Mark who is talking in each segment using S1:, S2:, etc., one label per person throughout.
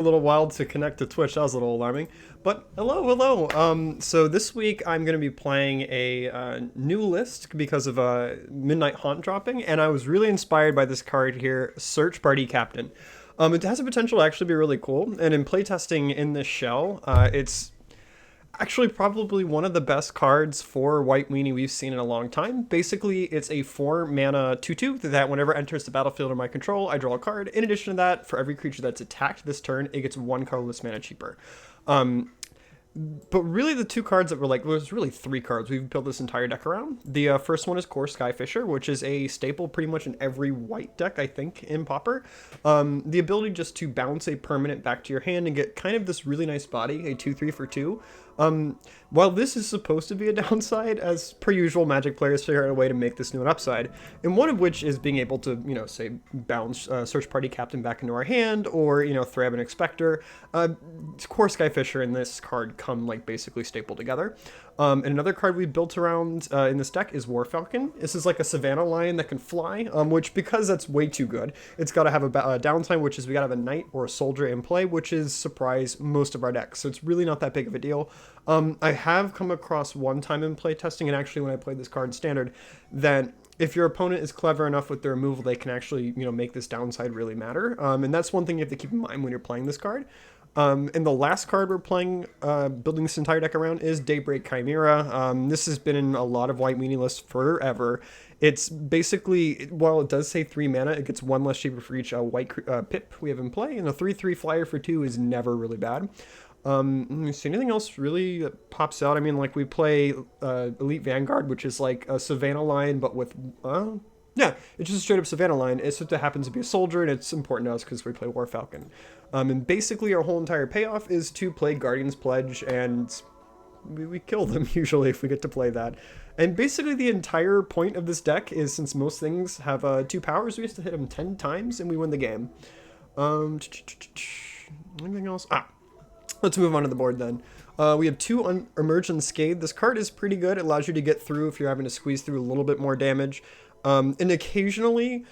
S1: A little while to connect to Twitch. That was a little alarming. But hello, hello. So this week I'm going to be playing a new list because of Midnight Haunt dropping, and I was really inspired by this card here, Search Party Captain. It has the potential to actually be really cool, and in playtesting in this shell, it's actually probably one of the best cards for White Weenie we've seen in a long time. Basically, it's a 4 mana 2/2 that whenever it enters the battlefield in my control, I draw a card. In addition to that, for every creature that's attacked this turn, it gets 1 colorless mana cheaper. Um, but really, the two cards that were like, well, there's really 3 cards we've built this entire deck around. The first one is Core Skyfisher, which is a staple pretty much in every white deck, I think, in Pauper. The ability just to bounce a permanent back to your hand and get kind of this really nice body, a 2/3 for 2. While this is supposed to be a downside, as per usual, Magic players figure out a way to make this new an upside, and one of which is being able to, say, bounce Search Party Captain back into our hand, or, Thrab and Expector. Core Skyfisher and this card come, like, basically stapled together. And another card we built around in this deck is War Falcon. This is like a Savannah Lion that can fly, which, because that's way too good, it's got to have a downtime, which is we got to have a Knight or a Soldier in play, which is surprise most of our decks. So it's really not that big of a deal. I have come across one time in play testing, and actually when I played this card in Standard, that if your opponent is clever enough with their removal, they can actually, make this downside really matter. And that's one thing you have to keep in mind when you're playing this card. And the last card we're playing, building this entire deck around, is Daybreak Chimera. This has been in a lot of White Weenie lists forever. It's basically, while it does say 3 mana, it gets 1 less cheaper for each white pip we have in play, and a 3/3 flyer for 2 is never really bad. Let me see, anything else really that pops out? I mean, like, we play Elite Vanguard, which is like a Savannah line, but with, yeah, it's just a straight up Savannah line. It's just it happens to be a soldier, and it's important to us because we play War Falcon. And basically our whole entire payoff is to play Guardian's Pledge, and we kill them usually if we get to play that. And basically the entire point of this deck is, since most things have 2 powers, we have to hit them 10 times and we win the game. Anything else? Let's move on to the board then. We have 2 Emerge Unscathed. This card is pretty good. It allows you to get through if you're having to squeeze through a little bit more damage. And occasionally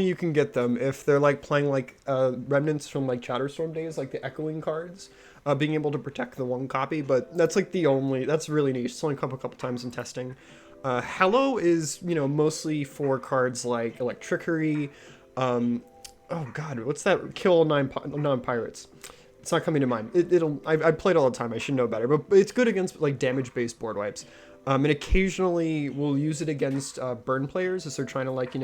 S1: you can get them if they're like playing like remnants from like Chatterstorm days, like the Echoing cards, being able to protect the 1 copy. But that's like that's really niche. It's only come up a couple times in testing. Hello is, mostly for cards like Electrickery. Oh god, what's that? Kill 9 non-pirates. It's not coming to mind. I played all the time. I should know better. But it's good against like damage-based board wipes. And occasionally we'll use it against burn players as they're trying to like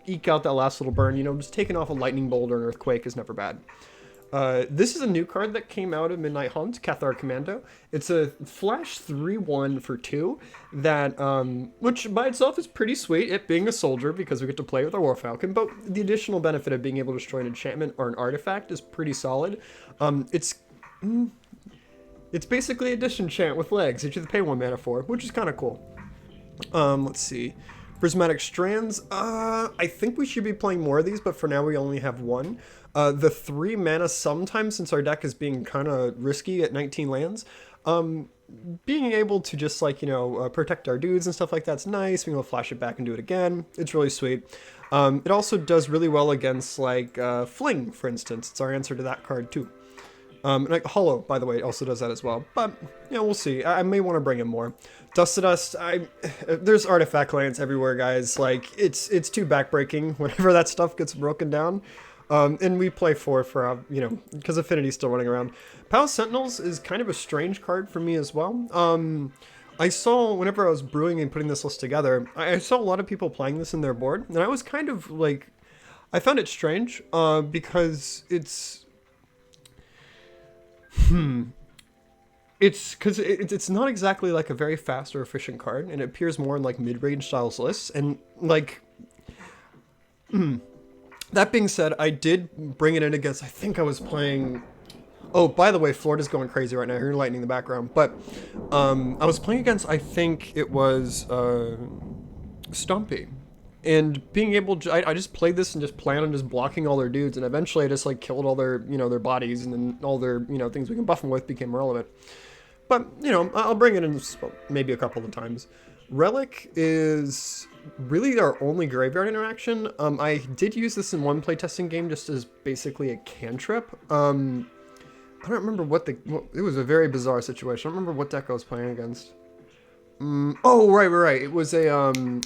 S1: eke out that last little burn. Just taking off a lightning bolt or an earthquake is never bad. This is a new card that came out of Midnight Hunt, Cathar Commando. It's a flash 3/1 for 2 that, which by itself is pretty sweet, it being a soldier because we get to play with our War Falcon, but the additional benefit of being able to destroy an enchantment or an artifact is pretty solid. It's basically a disenchant with legs that you have to pay 1 mana for, which is kind of cool. Let's see. Prismatic Strands, I think we should be playing more of these, but for now we only have 1. The 3 mana sometimes, since our deck is being kind of risky at 19 lands, being able to just like, protect our dudes and stuff like that's nice. Being able to flash it back and do it again, it's really sweet. It also does really well against like Fling, for instance. It's our answer to that card too. And like Hollow, by the way, also does that as well. But, we'll see. I may want to bring in more. Dust to Dust, there's artifact lands everywhere, guys. Like, it's too backbreaking whenever that stuff gets broken down. And we play 4 for, because Affinity's still running around. Palace Sentinels is kind of a strange card for me as well. I saw, whenever I was brewing and putting this list together, I saw a lot of people playing this in their board. And I was kind of, like, I found it strange, because it's... It's because it's not exactly like a very fast or efficient card, and it appears more in like mid-range styles lists. And like, that being said, I did bring it in against, I think I was playing, oh, by the way, Florida's going crazy right now. I hear lightning in the background. But I was playing against, I think it was Stumpy. And being able to, I just played this and just planned on just blocking all their dudes, and eventually I just like killed all their, their bodies, and then all their, things we can buff them with became irrelevant. But, I'll bring it in maybe a couple of times. Relic is really our only graveyard interaction. I did use this in one playtesting game just as basically a cantrip. I don't remember it was a very bizarre situation. I don't remember what deck I was playing against. Oh, right. It was an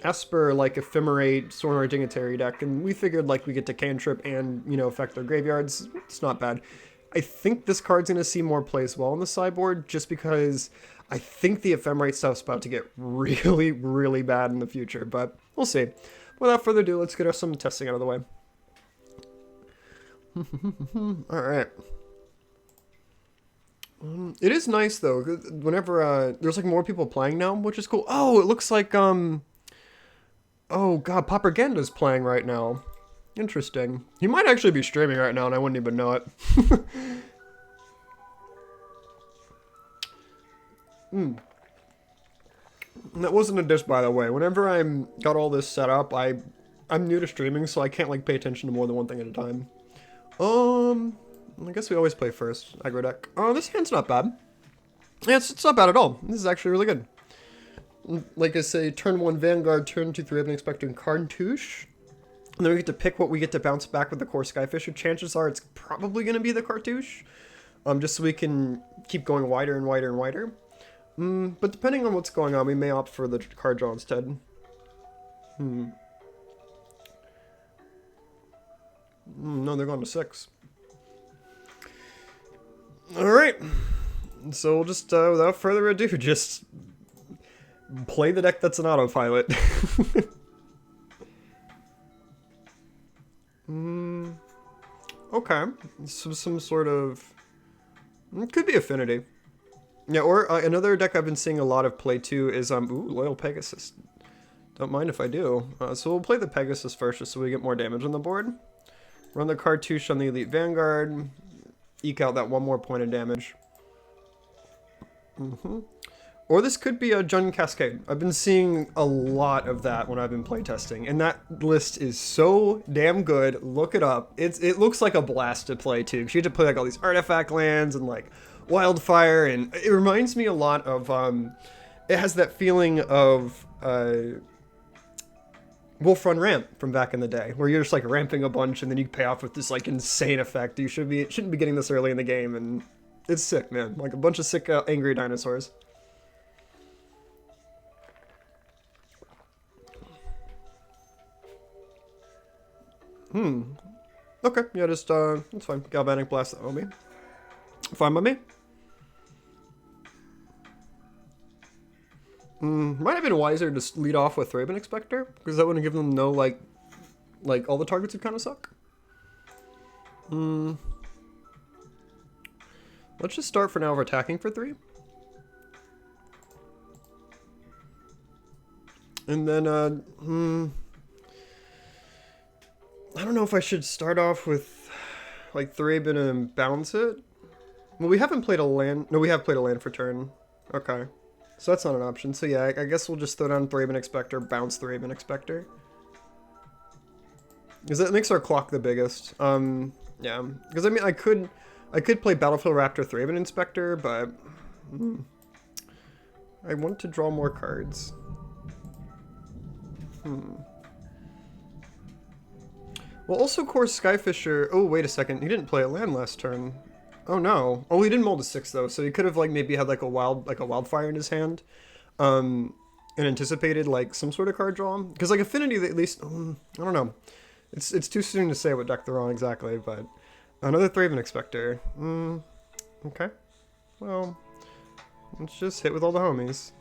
S1: Esper, like, Ephemerate, Stormlord Dignitary deck, and we figured, like, we get to cantrip and, you know, affect their graveyards. It's not bad. I think this card's going to see more play as well on the sideboard, just because I think the Ephemerate stuff's about to get really, really bad in the future, but we'll see. Without further ado, let's get some testing out of the way. Alright. It is nice, though, whenever, there's, like, more people playing now, which is cool. Oh, it looks like, oh, God, Propaganda's playing right now. Interesting. He might actually be streaming right now, and I wouldn't even know it. That wasn't a diss, by the way. Whenever I'm got all this set up, I'm new to streaming, so I can't, like, pay attention to more than one thing at a time. I guess we always play first. Aggro deck. Oh, this hand's not bad. Yeah, it's not bad at all. This is actually really good. Like I say, turn 1 Vanguard, turn 2 3 expecting Cartouche. And then we get to pick what we get to bounce back with the core Skyfisher. Chances are it's probably going to be the Cartouche. Just so we can keep going wider and wider and wider. But depending on what's going on, we may opt for the card draw instead. No, they're going to 6. Alright. So we'll just, without further ado, just play the deck that's an autopilot. Okay. So some sort of... It could be Affinity. Yeah, or another deck I've been seeing a lot of play too is, ooh, Loyal Pegasus. Don't mind if I do. So we'll play the Pegasus first just so we get more damage on the board. Run the Cartouche on the Elite Vanguard. Eke out that one more point of damage. Or this could be a Jun Cascade. I've been seeing a lot of that when I've been playtesting, and that list is so damn good. Look it up. It looks like a blast to play too. You have to play like all these artifact lands and like Wildfire, and it reminds me a lot of it has that feeling of Wolf Run Ramp from back in the day, where you're just like ramping a bunch and then you pay off with this like insane effect. You shouldn't be getting this early in the game, and it's sick, man. Like a bunch of sick angry dinosaurs. Okay, yeah, just it's fine. Galvanic Blast that on me. Fine by me. Might have been wiser to lead off with Thraben Expector, because that wouldn't give them no, like all the targets would kind of suck. Let's just start for now of attacking for 3. And then, I don't know if I should start off with, like, Thraben and bounce it. Well, we haven't played a land. No, we have played a land for turn. Okay. So that's not an option. So yeah, I guess we'll just throw down Thraben Expector, bounce Thraben Expector. Because that makes our clock the biggest. Yeah. Because I mean, I could play Battlefield Raptor Thraben Inspector, but I want to draw more cards. Well, also, of course, Skyfisher... Oh, wait a second. He didn't play a land last turn. Oh, no. Oh, he didn't mold a 6, though, so he could have, like, maybe had, like, a Wildfire in his hand. And anticipated, like, some sort of card draw. Because, like, Affinity, at least... I don't know. It's too soon to say what deck they're on exactly, but... Another Thraben Expector. Okay. Well, let's just hit with all the homies.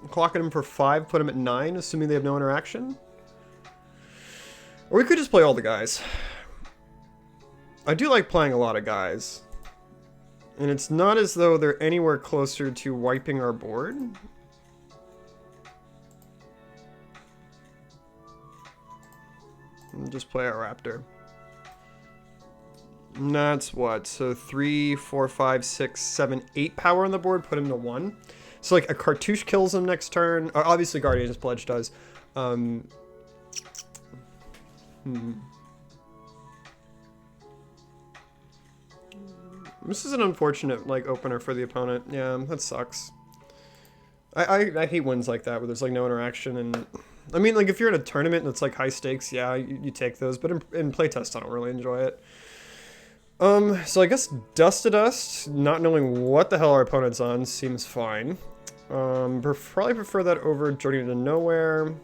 S1: Clocking him for 5, put him at 9, assuming they have no interaction. Or we could just play all the guys. I do like playing a lot of guys. And it's not as though they're anywhere closer to wiping our board. And just play our Raptor. And that's what? So 3, 4, 5, 6, 7, 8 power on the board, put him to 1. So, like, a Cartouche kills him next turn. Obviously, Guardian's Pledge does. I This is an unfortunate, like, opener for the opponent. Yeah, that sucks. I hate wins like that where there's, like, no interaction. And I mean, like, if you're in a tournament and it's, like, high stakes, yeah, you take those. But in playtest, I don't really enjoy it. So I guess Dust to Dust, not knowing what the hell our opponent's on, seems fine. Probably prefer that over Journey to Nowhere.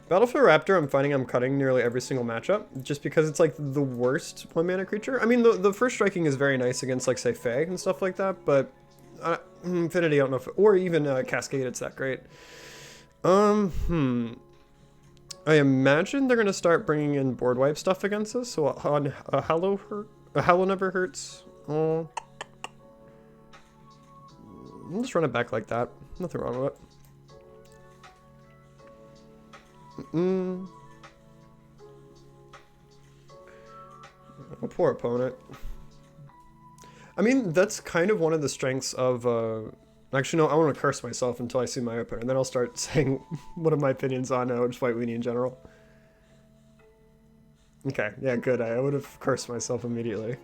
S1: Battlefield Raptor, I'm finding I'm cutting nearly every single matchup, just because it's, like, the worst 1-mana creature. I mean, the first striking is very nice against, like, say, Fae and stuff like that, but Infinity, I don't know if... Or even Cascade, it's that great. I imagine they're going to start bringing in board wipe stuff against us, so a Hallow never hurts. Oh. I'll just run it back like that. Nothing wrong with it. Oh, poor opponent. I mean, that's kind of one of the strengths of... Actually, no, I want to curse myself until I see my opponent, and then I'll start saying one of my opinions on just White Weenie in general. Okay, yeah, good. I would have cursed myself immediately.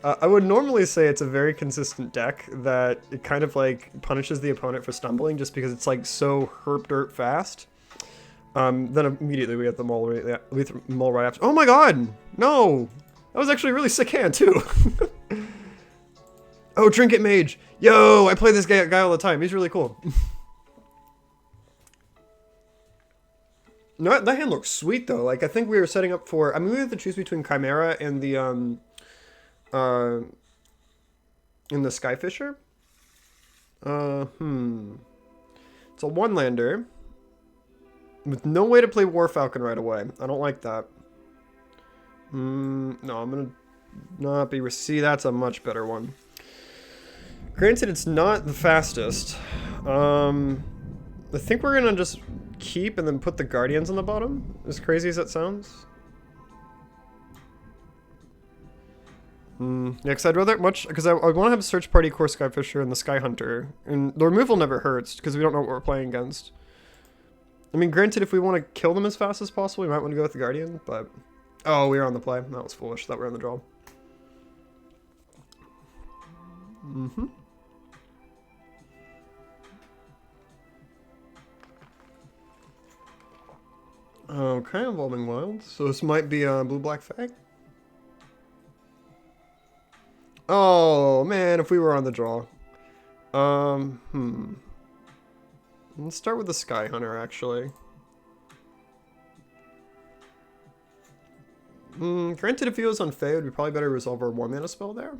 S1: I would normally say it's a very consistent deck that it kind of like punishes the opponent for stumbling just because it's like so herp dirt fast. Then immediately we get the Mole right after. Oh my god! No! That was actually a really sick hand too. Oh, Trinket Mage! Yo, I play this guy all the time. He's really cool. No, that hand looks sweet though. Like I think we were setting up for. I mean, we have to choose between Chimera and the in the Skyfisher. It's a one-lander with no way to play War Falcon right away. I don't like that. No, I'm gonna not be. See, that's a much better one. Granted, it's not the fastest. I think we're gonna just keep and then put the Guardians on the bottom. As crazy as that sounds. Yeah, because I'd rather because I want to have a Search Party, Core Skyfisher, and the Sky Hunter. And the removal never hurts, because we don't know what we're playing against. I mean, granted, if we want to kill them as fast as possible, we might want to go with the Guardian, but... Oh, we were on the play. That was foolish. Thought we were on the draw. Okay, Evolving Wilds. So this might be a Blue-Black Fang. Oh, man, if we were on the draw. Let's start with the Sky Hunter, actually. Granted, if he was on Fae, it would be probably better to resolve our 1-mana spell there.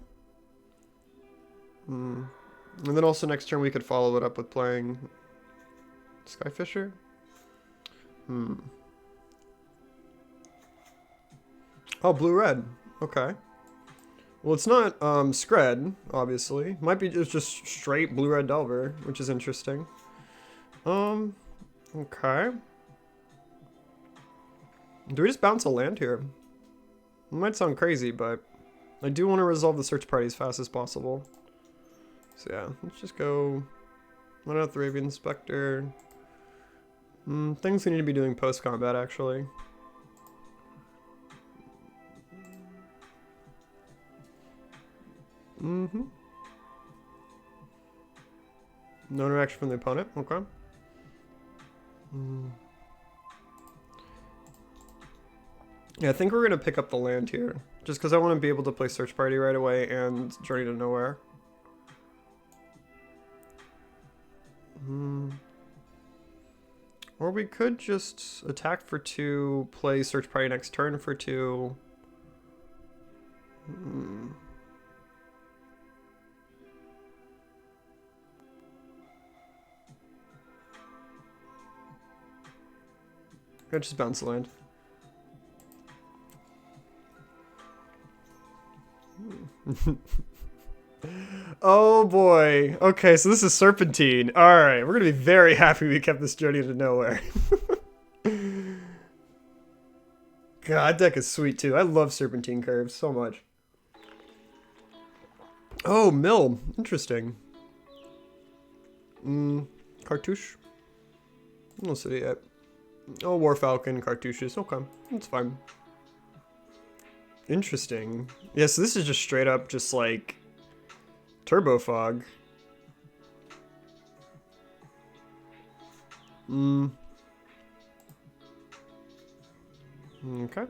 S1: And then also next turn we could follow it up with playing Skyfisher. Oh, blue-red. Okay. Well, it's not Scred, obviously. Might be just straight blue-red Delver, which is interesting. Okay. Do we just bounce a land here? It might sound crazy, but I do want to resolve the Search Party as fast as possible. So yeah, let's just go 1 out 3 Avian Spectre. Things we need to be doing post-combat, actually. No interaction from the opponent. Okay. Yeah, I think we're gonna pick up the land here, just because I want to be able to play Search Party right away and Journey to Nowhere. Or we could just attack for 2, play Search Party next turn for 2. I just bounce the land. Oh boy. Okay, so this is Serpentine. Alright, we're gonna be very happy we kept this Journey to Nowhere. God, that deck is sweet too. I love Serpentine curves so much. Oh, Mill. Interesting. Cartouche? I don't see it yet. Oh, War Falcon cartouches. Okay, that's fine. Interesting. Yeah, so this is just straight up just like Turbo Fog. Okay.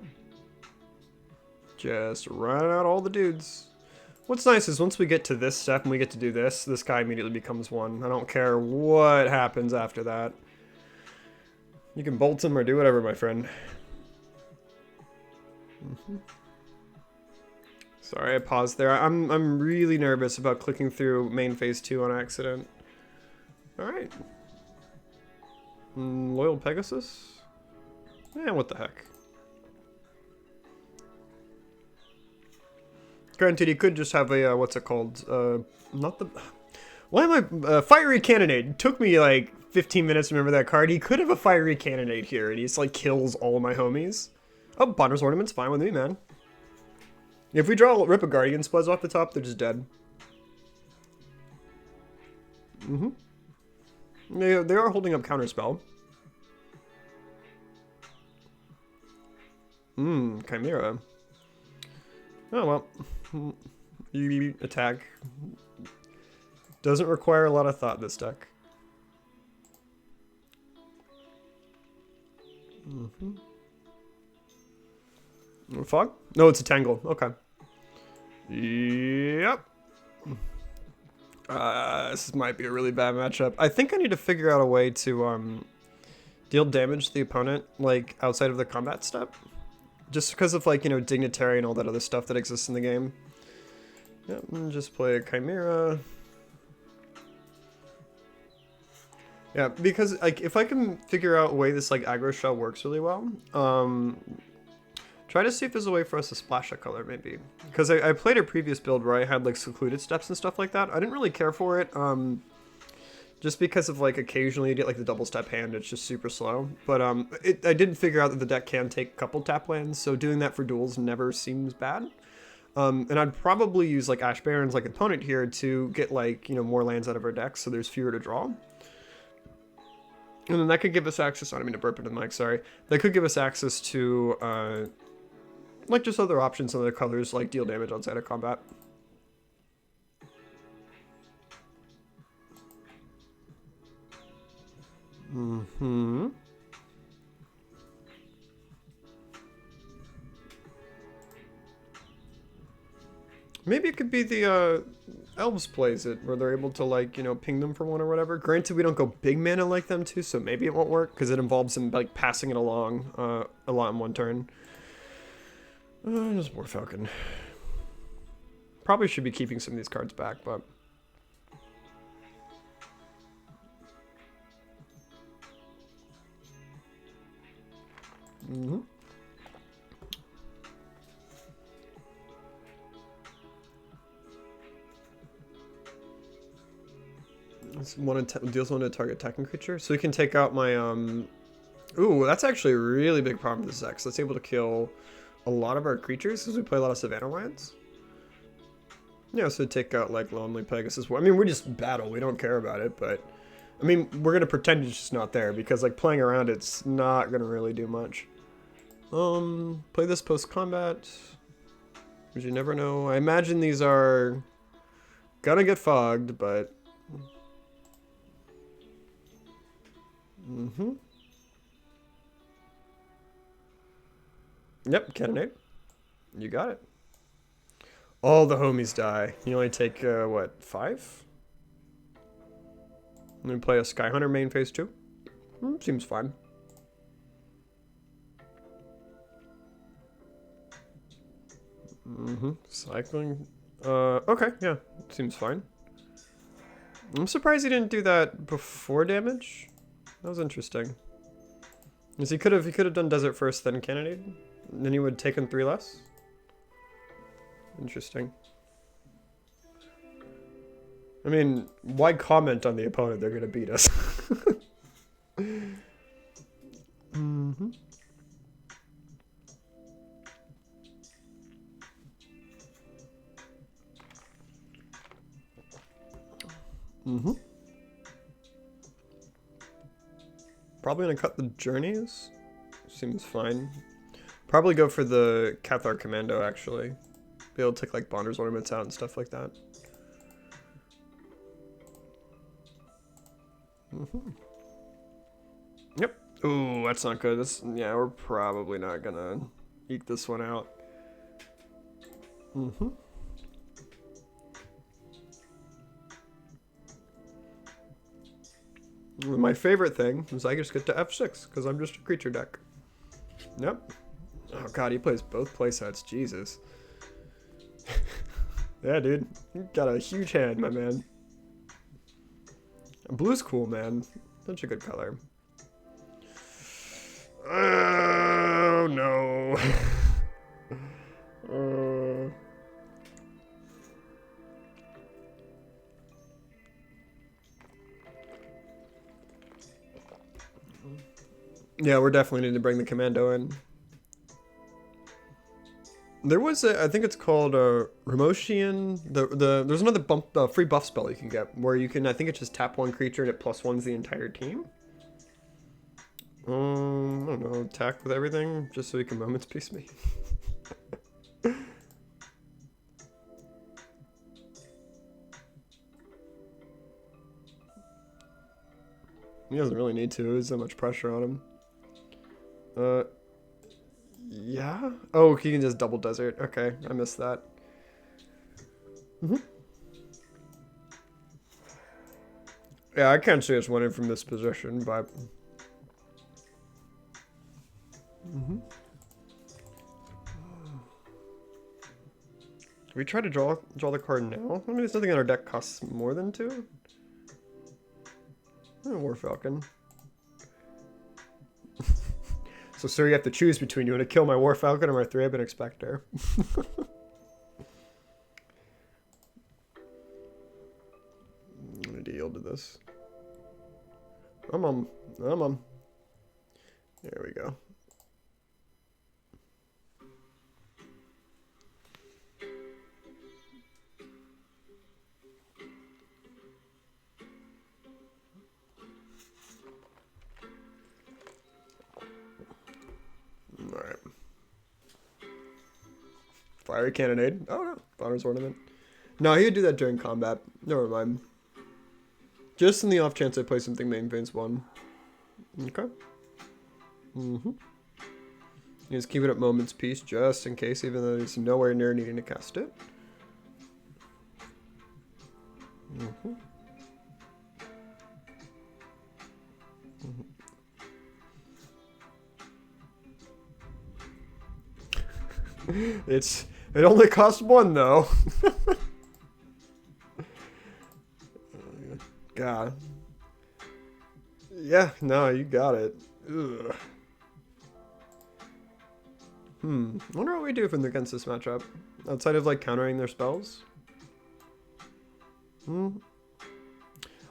S1: Just run out all the dudes. What's nice is once we get to this step and we get to do this, this guy immediately becomes one. I don't care what happens after that. You can bolt him or do whatever, my friend. Sorry, I paused there. I'm really nervous about clicking through main phase 2 on accident. Alright. Loyal Pegasus? Yeah, what the heck. Granted, he could just have a, what's it called? Not the... Why am I... Fiery Cannonade. It took me like 15 minutes to remember that card. He could have a Fiery Cannonade here, and he just like kills all of my homies. Oh, Bonner's Ornament's fine with me, man. If we rip a Guardian Spluzz off the top, they're just dead. They are holding up Counterspell. Chimera. Oh, well. You attack. Doesn't require a lot of thought, this deck. Fog? No, it's a Tangle. Okay. Yep. This might be a really bad matchup. I think I need to figure out a way to deal damage to the opponent, like, outside of the combat step. Just because of, like, you know, Dignitary and all that other stuff that exists in the game. Yep, just play a Chimera. Yeah, because, like, if I can figure out a way this, like, aggro shell works really well, try to see if there's a way for us to splash a color, maybe. Because I played a previous build where I had, like, secluded steps and stuff like that. I didn't really care for it, just because of, like, occasionally you get, like, the double step hand, it's just super slow. But I did figure out that the deck can take a couple tap lands, so doing that for duels never seems bad. And I'd probably use, like, Ash Baron's, like, opponent here to get, like, you know, more lands out of our deck, so there's fewer to draw. And then that could give us access, I don't mean to burp into the mic, sorry. That could give us access to, like, just other options and other colors, like deal damage outside of combat. Maybe it could be the, Elves plays it, where they're able to, like, you know, ping them for one or whatever. Granted, we don't go big mana like them too, so maybe it won't work, because it involves them, like, passing it along a lot in one turn. Just War Falcon. Probably should be keeping some of these cards back, but... Deals one to target attacking creature. So we can take out my, Ooh, that's actually a really big problem with this deck. So it's able to kill a lot of our creatures, because we play a lot of Savannah lands. Yeah, so take out, like, Lonely Pegasus. I mean, we just battle. We don't care about it, but... I mean, we're going to pretend it's just not there, because, like, playing around it's not going to really do much. Play this post-combat. Because you never know. I imagine these are gonna get fogged, but... Yep, Cannonade. You got it. All the homies die. You only take, what, 5? And then play a Sky Hunter main phase 2. Seems fine. Cycling. Okay, yeah. Seems fine. I'm surprised he didn't do that before damage. That was interesting. Because he could have done Desert first, then Cannonade. And then he would have taken 3 less. Interesting. I mean, why comment on the opponent? They're gonna beat us. Probably gonna cut the journeys. Seems fine. Probably go for the Cathar Commando, actually. Be able to take, like, Bonder's ornaments out and stuff like that. Yep. Ooh, that's not good. Yeah, we're probably not gonna eke this one out. My favorite thing is I just get to F6 because I'm just a creature deck. Yep. Oh god, he plays both playsets. Jesus. Yeah, dude. You got a huge hand, my man. Blue's cool, man. Such a good color. Oh, no. Yeah, we're definitely need to bring the commando in. There was I think it's called Remosian. There's another free buff spell you can get where you can, I think it's just tap one creature and it +1s the entire team. I don't know, attack with everything just so you can Moment's Peace me. He doesn't really need to. There's so much pressure on him. Yeah? Oh, he can just double desert. Okay, I missed that. Yeah, I can't see us winning from this position, but... We try to draw the card now? I mean, there's nothing in our deck costs more than 2. Oh, War Falcon. So, sir, you have to choose between you want to kill my War Falcon or my 3-Ebon Expector. I'm gonna yield to this. I'm on. There we go. Alright. Fiery Cannonade. Oh no, Bonner's Ornament. No, he would do that during combat. Never mind. Just in the off chance I play something main phase 1. Okay. You just keep it at Moment's Peace just in case, even though he's nowhere near needing to cast it. It only costs 1 though. God. Yeah, no, you got it. Ugh. I wonder what we do against this matchup. Outside of like countering their spells.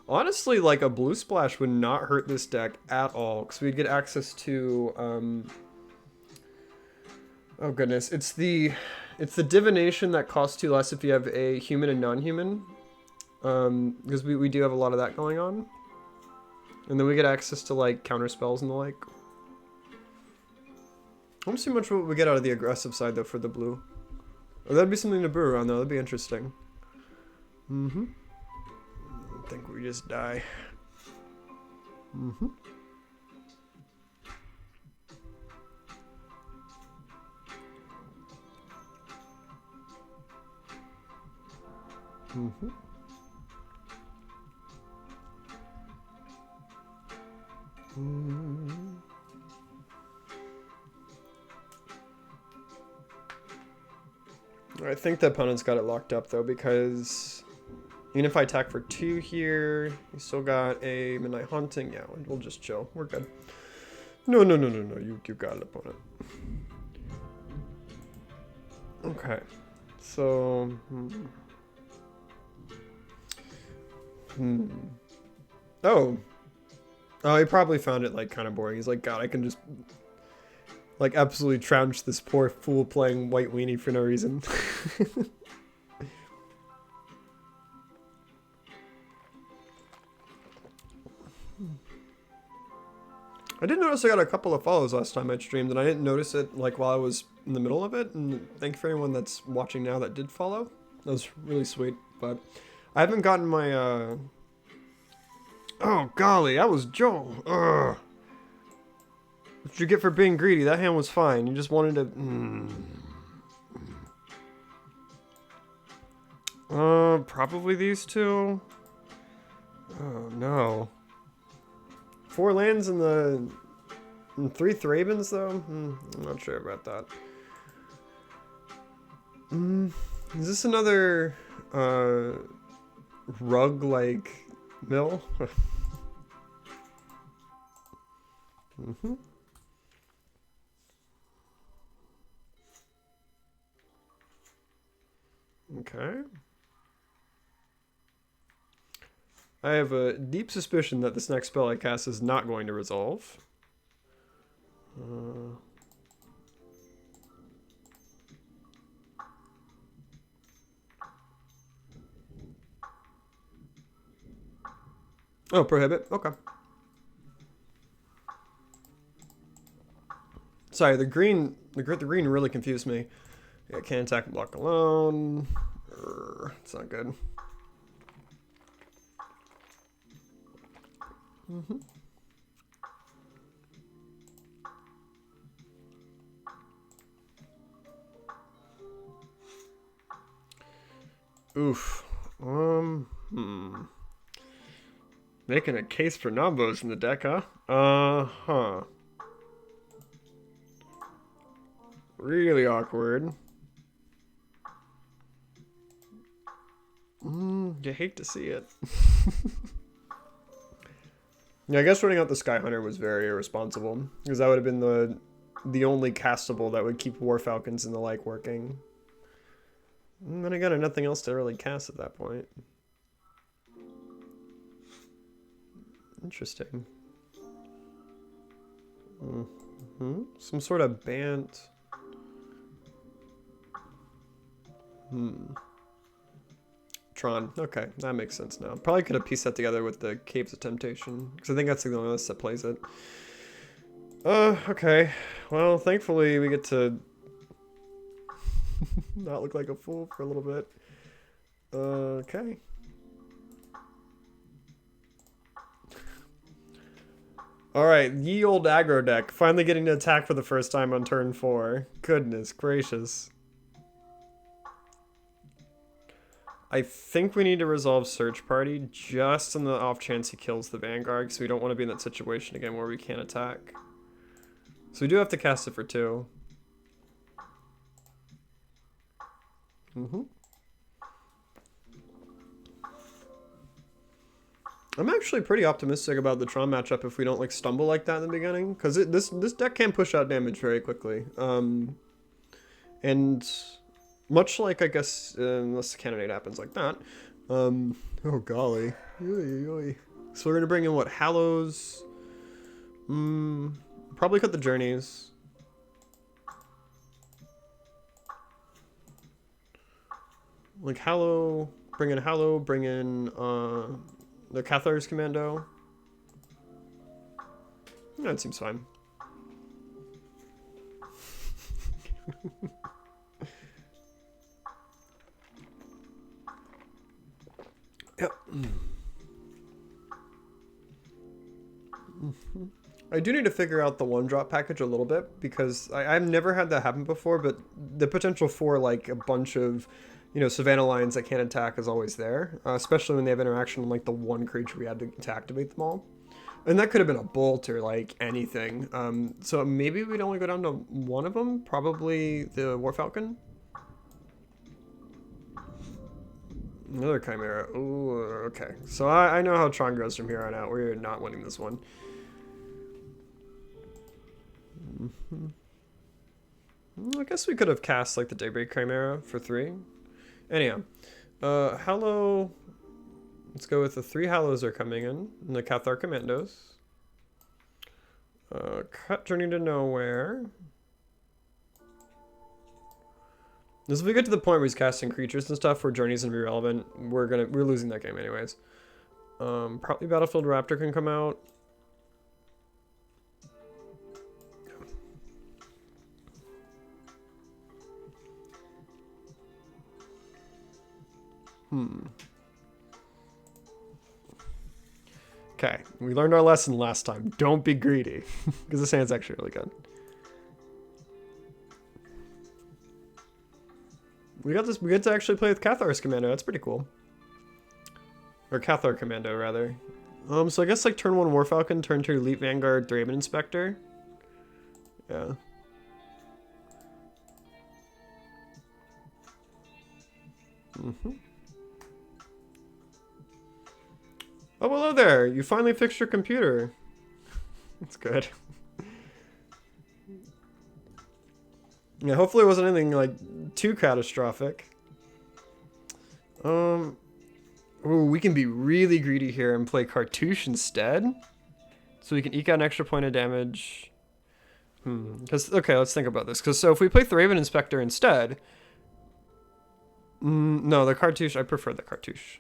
S1: Honestly, like a blue splash would not hurt this deck at all, because we'd get access to oh goodness, it's the divination that costs 2 less if you have a human and non-human. Because we do have a lot of that going on. And then we get access to like counter spells and the like. I want to see much what we get out of the aggressive side though for the blue. Oh, that'd be something to brew around though, that'd be interesting. I think we just die. I think the opponent's got it locked up though, because even if I attack for 2 here, you still got a Midnight Haunting. Yeah, we'll just chill. We're good. No. You got it, opponent. Okay. So... Oh, he probably found it like kind of boring. He's like, God, I can just like absolutely trounce this poor fool playing White Weenie for no reason. I did notice I got a couple of follows last time I streamed, and I didn't notice it like while I was in the middle of it. And thank you for anyone that's watching now that did follow. That was really sweet. But I haven't gotten my. Oh golly, that was Joel. Ugh. What did you get for being greedy? That hand was fine. You just wanted to. Probably these two. Oh no. 4 lands in the. And 3 Thrabins though? I'm not sure about that. Is this another rug like mill? Okay. I have a deep suspicion that this next spell I cast is not going to resolve. Oh, prohibit? Okay. Sorry, the green really confused me. Yeah, can't attack and block alone. It's not good. Oof. Making a case for Nambos in the deck, huh? Uh-huh. Really awkward. You hate to see it. Yeah, I guess running out the Sky Hunter was very irresponsible, because that would have been the only castable that would keep War Falcons and the like working. And then again, I had nothing else to really cast at that point. Interesting. Some sort of Bant. Tron. Okay, that makes sense now. Probably could have pieced that together with the Caves of Temptation, because I think that's the only list that plays it. Okay. Well, thankfully we get to not look like a fool for a little bit. Okay. Alright, ye old aggro deck. Finally getting to attack for the first time on turn 4. Goodness gracious. I think we need to resolve Search Party just on the off chance he kills the Vanguard, because we don't want to be in that situation again where we can't attack. So we do have to cast it for 2. I'm actually pretty optimistic about the Tron matchup if we don't like stumble like that in the beginning, because this deck can push out damage very quickly. And much like, I guess, unless the Cannonade happens like that. Oh golly. So we're gonna bring in what, Hallows? Probably cut the Journeys. Like Hallow, bring in the Cathar's Commando. That seems fine. Yep. I do need to figure out the 1-drop package a little bit, because I've never had that happen before, but the potential for like a bunch of, you know, Savannah Lions that can't attack is always there, especially when they have interaction on like the one creature we had to activate them all. And that could have been a bolt or like anything. So maybe we'd only go down to one of them, probably the War Falcon. Another Chimera. Ooh, okay. So I know how Tron goes from here on out. We're not winning this one. I guess we could have cast like the Daybreak Chimera for 3. Anyhow, Hallow. Let's go with the 3 Hallows are coming in, and the Cathar Commandos. Cut Journey to Nowhere. As if we get to the point where he's casting creatures and stuff where Journey's gonna be relevant, we're losing that game anyways. Probably Battlefield Raptor can come out. Okay, we learned our lesson last time. Don't be greedy, because this hand's actually really good. We got this. We get to actually play with Cathar's Commando. That's pretty cool. Or Cathar Commando, rather. So I guess like turn 1 Warfalcon, turn 2 Elite Vanguard, Thraben Inspector. Yeah. Oh, hello there! You finally fixed your computer. That's good. Yeah, hopefully it wasn't anything like too catastrophic. Ooh, we can be really greedy here and play Cartouche instead. So we can eke out an extra point of damage. Okay, let's think about this. So if we play Thraben Inspector instead... no, the Cartouche, I prefer the Cartouche.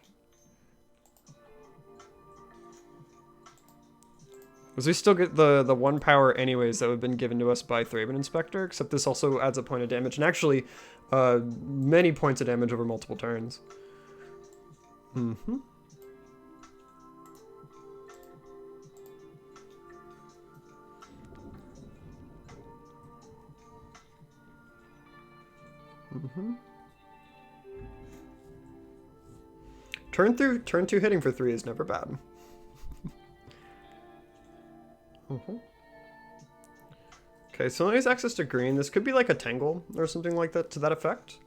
S1: Because we still get the 1 power anyways that would have been given to us by Thraben Inspector, except this also adds a point of damage, and actually many points of damage over multiple turns. Turn 2 hitting for 3 is never bad. Okay, so he has access to green. This could be like a Tangle or something like that to that effect.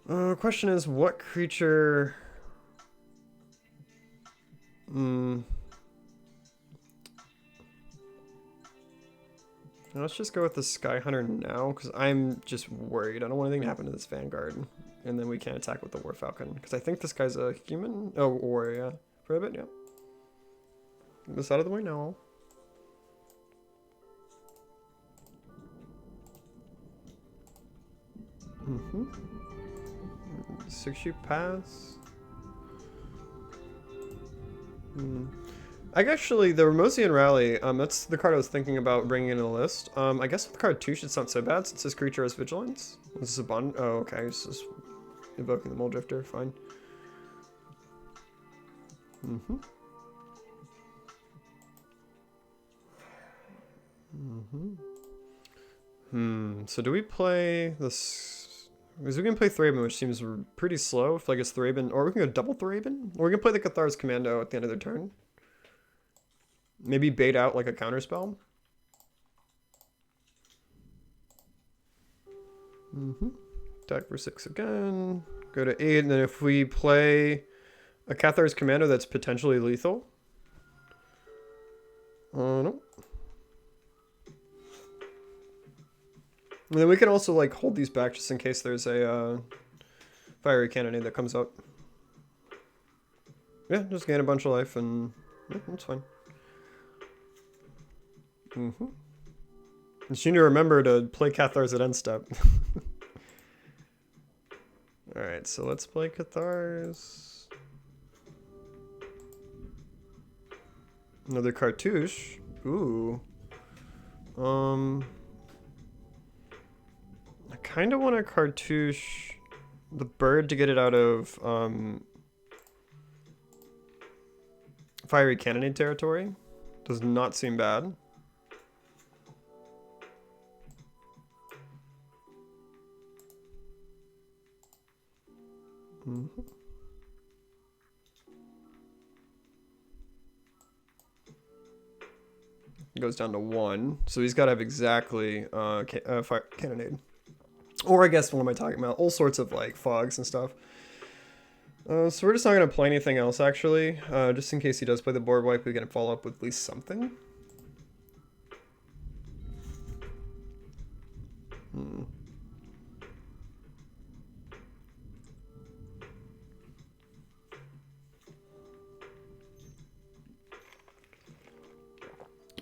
S1: Question is, what creature... Let's just go with the Sky Hunter now, because I'm just worried. I don't want anything to happen to this Vanguard. And then we can't attack with the Warfalcon, because I think this guy's a human. Oh, warrior, yeah. For a bit, yeah. Get this out of the way now. 6 pass. Actually, the Ramosian Rally, that's the card I was thinking about bringing into the list. I guess with Cartouche, it's not so bad since this creature has Vigilance. This is a bond. Oh, okay. It's just invoking the Mole Drifter. Fine. So do we play this? Because we can play Thraben, which seems pretty slow. If like it's Thraben, or we can go double Thraben, or we can play the Cathar's Commando at the end of their turn. Maybe bait out like a counterspell. Attack for 6 again. Go to 8, and then if we play a Cathar's Commando that's potentially lethal. No. And then we can also like hold these back just in case there's a fiery cannonade that comes out. Yeah, just gain a bunch of life and yeah, that's fine. Just need to remember to play Cathar's at end step. Alright, so let's play Cathar's. Another Cartouche. Ooh. I kind of want a Cartouche the bird to get it out of fiery cannonade territory. Does not seem bad. Goes down to 1, so he's got to have exactly fire cannonade. Or I guess, what am I talking about? All sorts of like fogs and stuff. So we're just not going to play anything else actually. Just in case he does play the board wipe, we can follow up with at least something.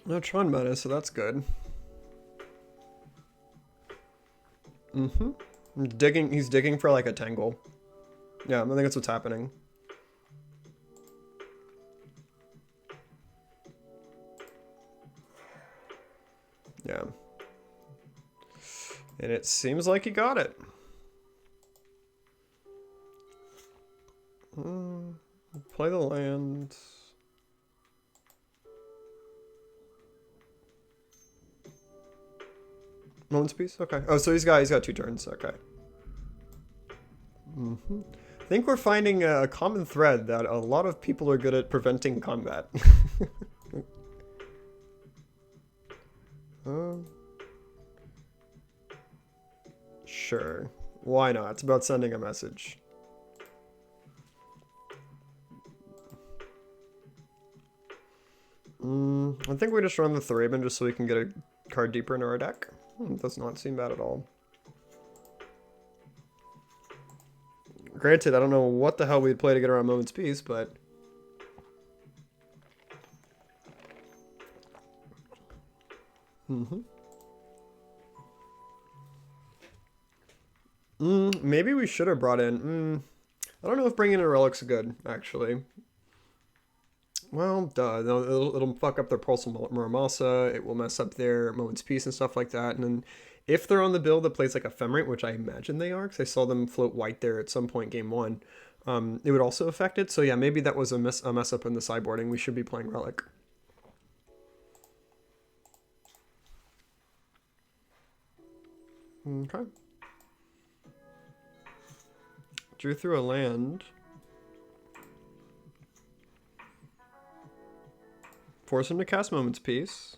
S1: No Tron meta, so that's good. He's digging for like a Tangle. Yeah, I think that's what's happening. Yeah. And it seems like he got it. Moment's Peace? Okay. Oh, so he's got 2 turns. Okay. I think we're finding a common thread that a lot of people are good at preventing combat. Sure. Why not? It's about sending a message. I think we just run the Thraben just so we can get a card deeper into our deck. Does not seem bad at all. Granted, I don't know what the hell we'd play to get around Moment's Peace, but... maybe we should have brought in... I don't know if bringing in a Relic's good, actually. Well, duh. It'll fuck up their Pulse of Muramasa. It will mess up their Moment's Peace and stuff like that. And then if they're on the build that plays like Ephemerate, which I imagine they are, because I saw them float white there at some point game 1, it would also affect it. So yeah, maybe that was a mess up in the sideboarding. We should be playing Relic. Okay. Drew through a land. Force him to cast Moment's Peace.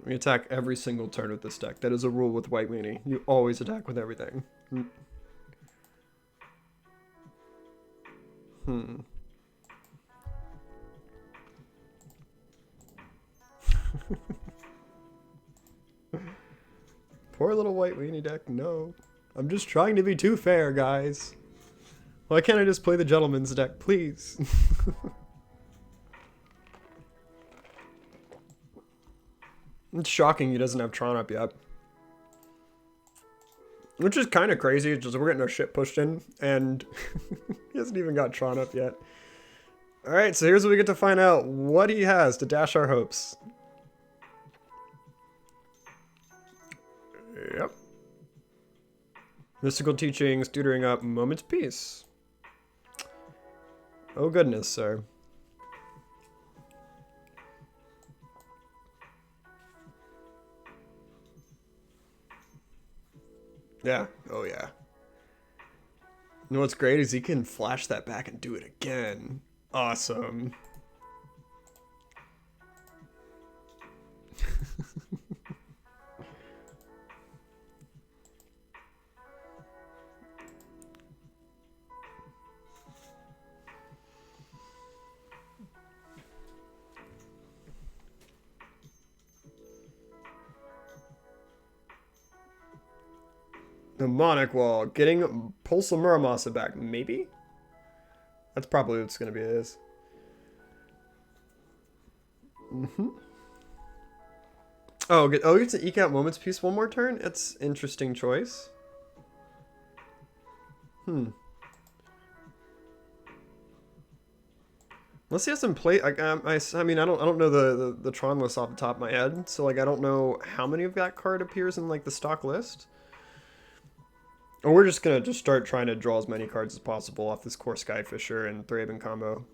S1: We attack every single turn with this deck. That is a rule with White Weenie. You always attack with everything. Poor little White Weenie deck. No. I'm just trying to be too fair, guys. Why can't I just play the Gentleman's deck, please? It's shocking he doesn't have Tron up yet. Which is kind of crazy, just we're getting our shit pushed in, and he hasn't even got Tron up yet. Alright, so here's what we get to find out what he has to dash our hopes. Yep. Mystical Teachings, tutoring up Moment's Peace. Oh goodness, sir. Yeah. Oh, yeah. You know what's great is he can flash that back and do it again. Awesome. Mnemonic Wall. Getting Pulse of Muramasa back. Maybe? That's probably what's going to be this. Oh, you get to eke out Moment's Peace one more turn? That's interesting choice. Unless he has some play. I mean, I don't know the Tron list off the top of my head, so like I don't know how many of that card appears in like the stock list. Or we're just gonna start trying to draw as many cards as possible off this core Skyfisher and Thraben combo.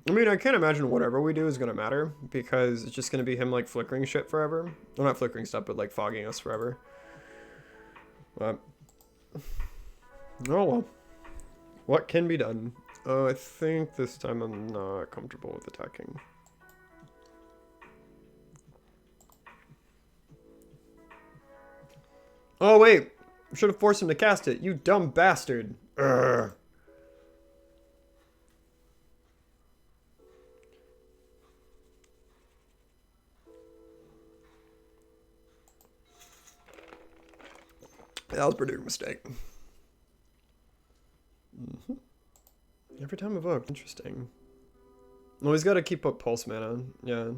S1: I mean, I can't imagine whatever we do is gonna matter, because it's just gonna be him like flickering shit forever. Well, not flickering stuff, but like fogging us forever. But oh well. What can be done? Oh, I think this time I'm not comfortable with attacking. Oh, wait. I should have forced him to cast it. You dumb bastard. Urgh. That was a pretty big mistake. Every time evoked. Interesting. Well, he's got to keep up pulse mana. Yeah.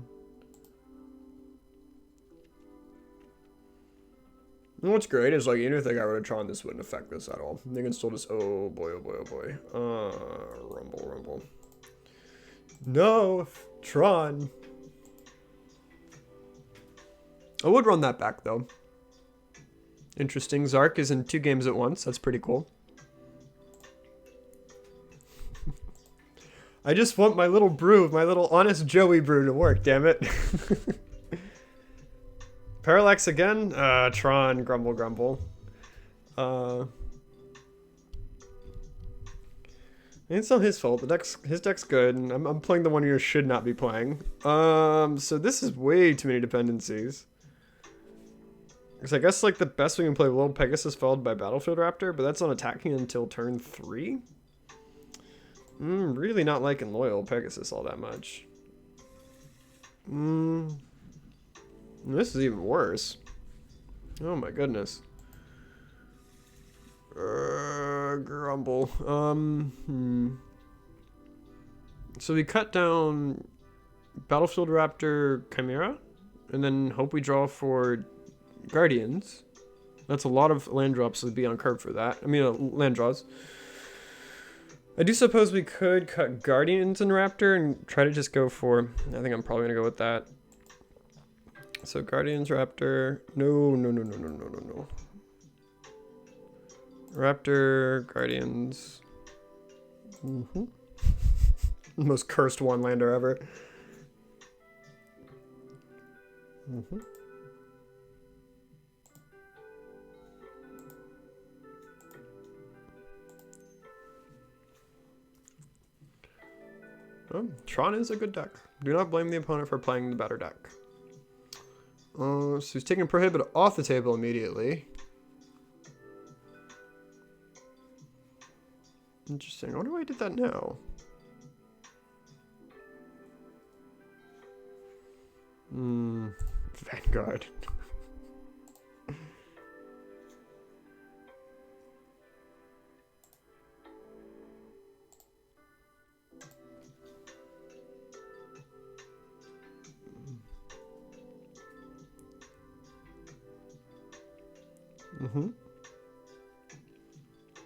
S1: And what's great is, like, even if they got rid of Tron, this wouldn't affect this at all. They can still just, oh boy, oh boy, oh boy. Rumble, rumble. No, Tron. I would run that back, though. Interesting. Zark is in 2 games at once. That's pretty cool. I just want my little brew, my little Honest Joey brew to work, damn it. Parallax again? Tron, grumble, grumble. It's not his fault. His deck's good. And I'm playing the one you should not be playing. So this is way too many dependencies. Because I guess like the best we can play Little Pegasus followed by Battlefield Raptor, but that's not attacking until turn 3. Really not liking Loyal Pegasus all that much. This is even worse. Oh my goodness. Grumble. So we cut down Battlefield Raptor Chimera, and then hope we draw for Guardians. That's a lot of land drops to be on curve for that. I mean, land draws. I do suppose we could cut Guardians and Raptor and try to just go for... I think I'm probably going to go with that. So Guardians, Raptor... No. Raptor, Guardians... Most cursed one-lander ever. Oh, Tron is a good deck. Do not blame the opponent for playing the better deck. So he's taking Prohibit off the table immediately. Interesting. I wonder why I did that now. Vanguard.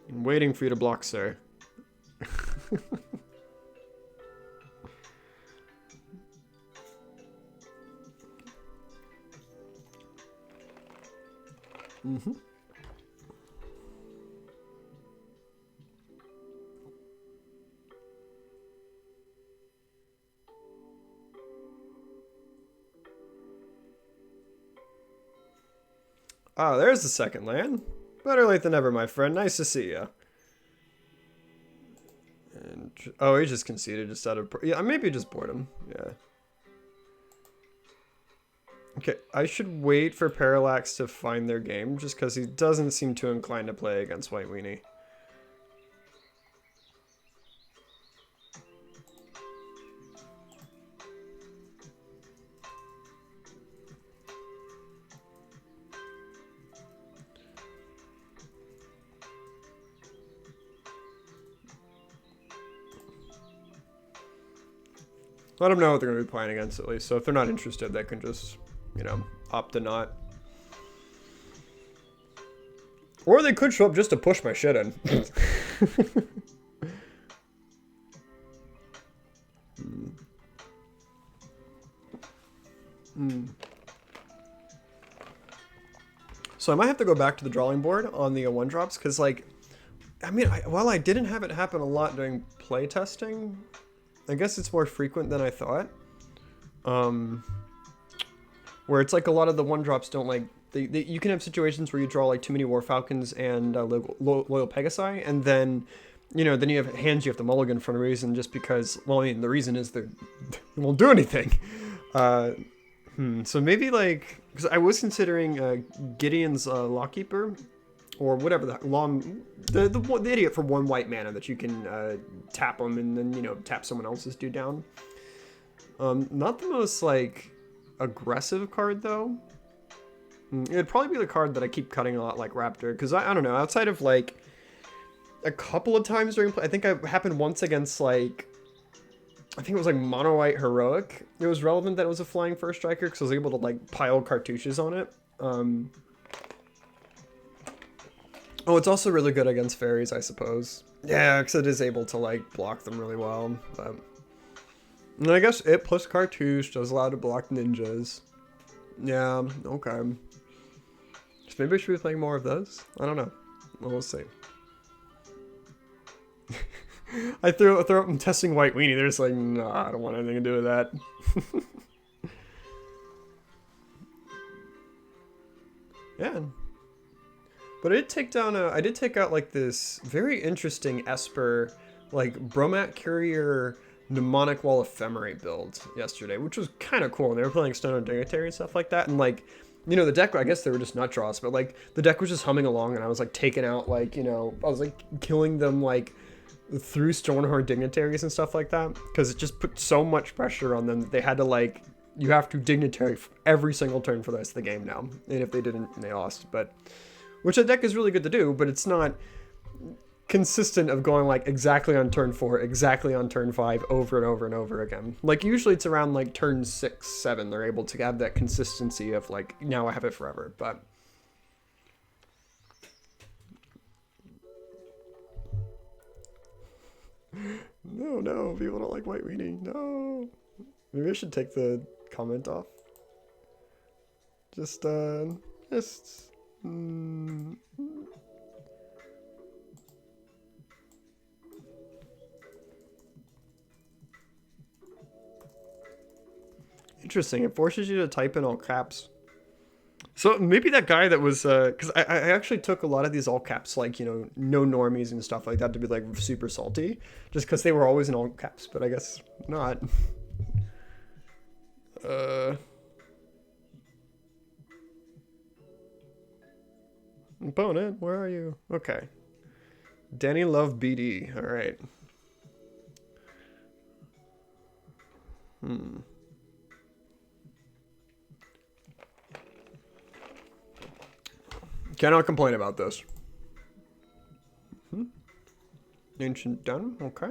S1: I'm waiting for you to block, sir. Oh, there's the second land. Better late than never, my friend. Nice to see ya. And oh, he just conceded just out of... Yeah, maybe just boredom. Yeah. Okay, I should wait for Parallax to find their game, just because he doesn't seem too inclined to play against White Weenie. Let them know what they're going to be playing against at least. So if they're not interested, they can just, you know, opt to not. Or they could show up just to push my shit in. So I might have to go back to the drawing board on the 1-drops because, like, I mean, while I didn't have it happen a lot during play testing, I guess it's more frequent than I thought. Where it's like a lot of the 1-drops don't like... you can have situations where you draw like too many War Falcons and Loyal Pegasi, and then, you know, then you have hands you have to mulligan for no reason just because, well, I mean, the reason is they won't do anything. So maybe like... Because I was considering Gideon's Lockkeeper, or whatever the idiot for 1 white mana that you can tap them and then, you know, tap someone else's dude down. Not the most like aggressive card though. It'd probably be the card that I keep cutting a lot, like Raptor, because I don't know, outside of like a couple of times during play, I think it happened once against like, I think it was like Mono White Heroic. It was relevant that it was a flying first striker because I was able to like pile cartouches on it. Oh, it's also really good against fairies, I suppose. Yeah, because it is able to, like, block them really well. But... And I guess it plus cartouche does allow to block ninjas. Yeah, okay. So maybe I should be playing more of those? I don't know. Well, we'll see. I throw up I'm testing White Weenie. They're just like, nah, I don't want anything to do with that. Yeah. But I did take out like this very interesting Esper, like Bromat Courier Mnemonic Wall Ephemerate build yesterday, which was kind of cool. And they were playing Stone and Dignitary and stuff like that. And like, you know, the deck, I guess they were just nut draws, but like the deck was just humming along and I was like taking out like, you know, I was like killing them like through Stonehorn Dignitaries and stuff like that. Because it just put so much pressure on them that they had to like, you have to Dignitary every single turn for the rest of the game now. And if they didn't, they lost. But which the deck is really good to do, but it's not consistent of going like exactly on turn 4, exactly on turn 5, over and over and over again. Like usually it's around like turn 6, 7, they're able to have that consistency of like, now I have it forever, but... No, people don't like White Weenie, no. Maybe I should take the comment off. Just. Interesting. It forces you to type in all caps. So maybe that guy that was, because I actually took a lot of these all caps, like, you know, no normies and stuff like that to be like super salty, just because they were always in all caps, but I guess not. Opponent, where are you? Okay. Danny Love BD. All right. Cannot complain about this. Ancient done. Okay.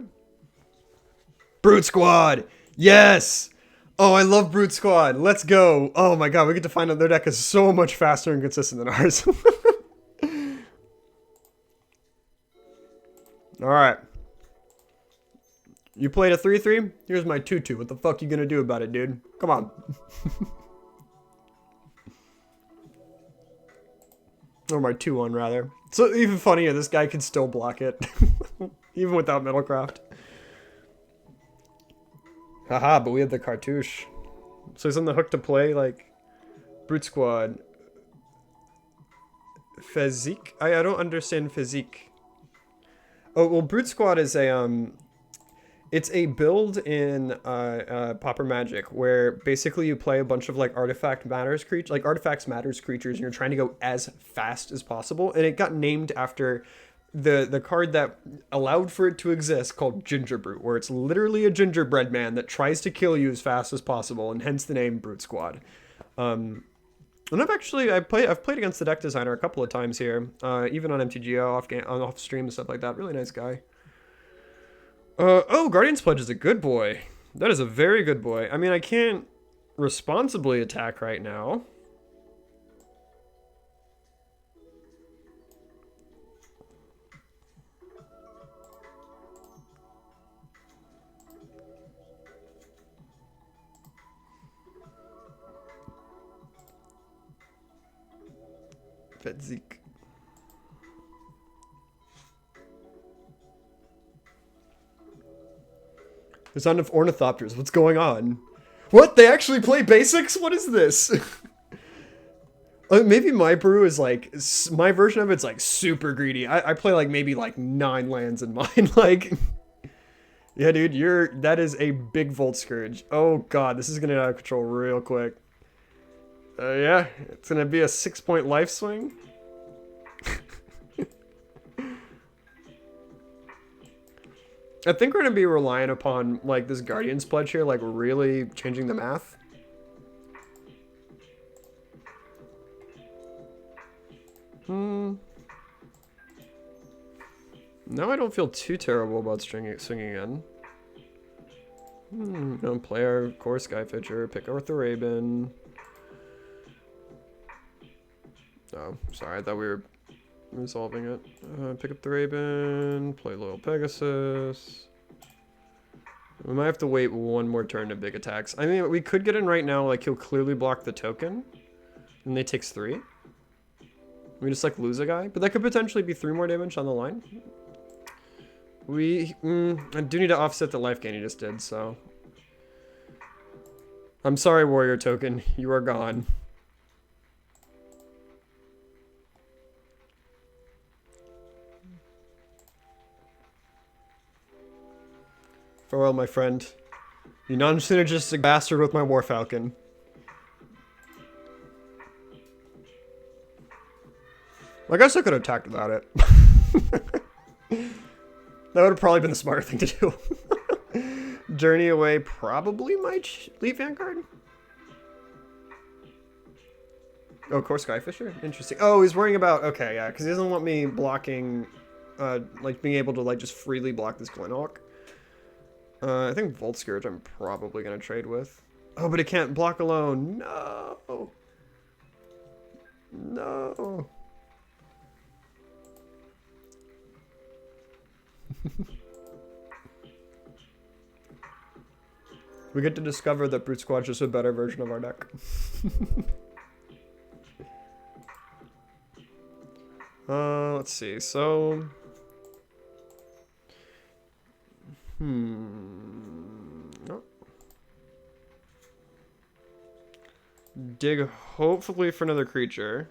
S1: Brute Squad. Yes. Oh, I love Brute Squad. Let's go. Oh my god, we get to find out their deck is so much faster and consistent than ours. All right. You played a 3-3? Here's my 2-2. What the fuck you gonna do about it, dude? Come on. Or my 2-1, rather. So even funnier, this guy can still block it. Even without Middlecraft. Haha, but we have the cartouche. So he's on the hook to play, like, Brute Squad. Physique? I don't understand physique. Oh, well, Brute Squad is a, it's a build in Pauper Magic where basically you play a bunch of like artifacts matters creatures, and you're trying to go as fast as possible. And it got named after the card that allowed for it to exist, called Ginger Brute, where it's literally a gingerbread man that tries to kill you as fast as possible, and hence the name Brute Squad. And I've played against the deck designer a couple of times here, even on MTGO off stream and stuff like that. Really nice guy. Oh, Guardian's Pledge is a good boy. That is a very good boy. I mean, I can't responsibly attack right now. Zeke. There's not enough ornithopters. What's going on? What? They actually play basics? What is this? Maybe my brew is like, my version of it's like super greedy. I play like maybe like 9 lands in mine. Like, yeah, dude, that is a big Volt Scourge. Oh god, this is gonna get out of control real quick. Yeah, it's gonna be a 6-point life swing. I think we're gonna be relying upon like this Guardian's Pledge here, like really changing the math. No, I don't feel too terrible about swinging in. Don't play our core Skyfisher, pick Arthur Raven. Oh, sorry, I thought we were resolving it. Pick up the Raven, play Loyal Pegasus. We might have to wait one more turn to big attacks. I mean, we could get in right now, like he'll clearly block the token. And they takes 3. We just like lose a guy. But that could potentially be 3 more damage on the line. I do need to offset the life gain he just did, so. I'm sorry, warrior token. You are gone. Farewell, my friend. You non-synergistic bastard with my war falcon. I guess I could have attacked without it. That would have probably been the smarter thing to do. Journey away probably might leave Vanguard. Oh, Core Skyfisher? Interesting. Oh, he's worrying about... Okay, yeah, because he doesn't want me blocking... like, being able to, like, just freely block this Glenhawk. I think Volt Scourge I'm probably going to trade with. Oh, but it can't block alone. No! No! We get to discover that Brute Squad's just a better version of our deck. Let's see. So... Oh. Dig hopefully for another creature.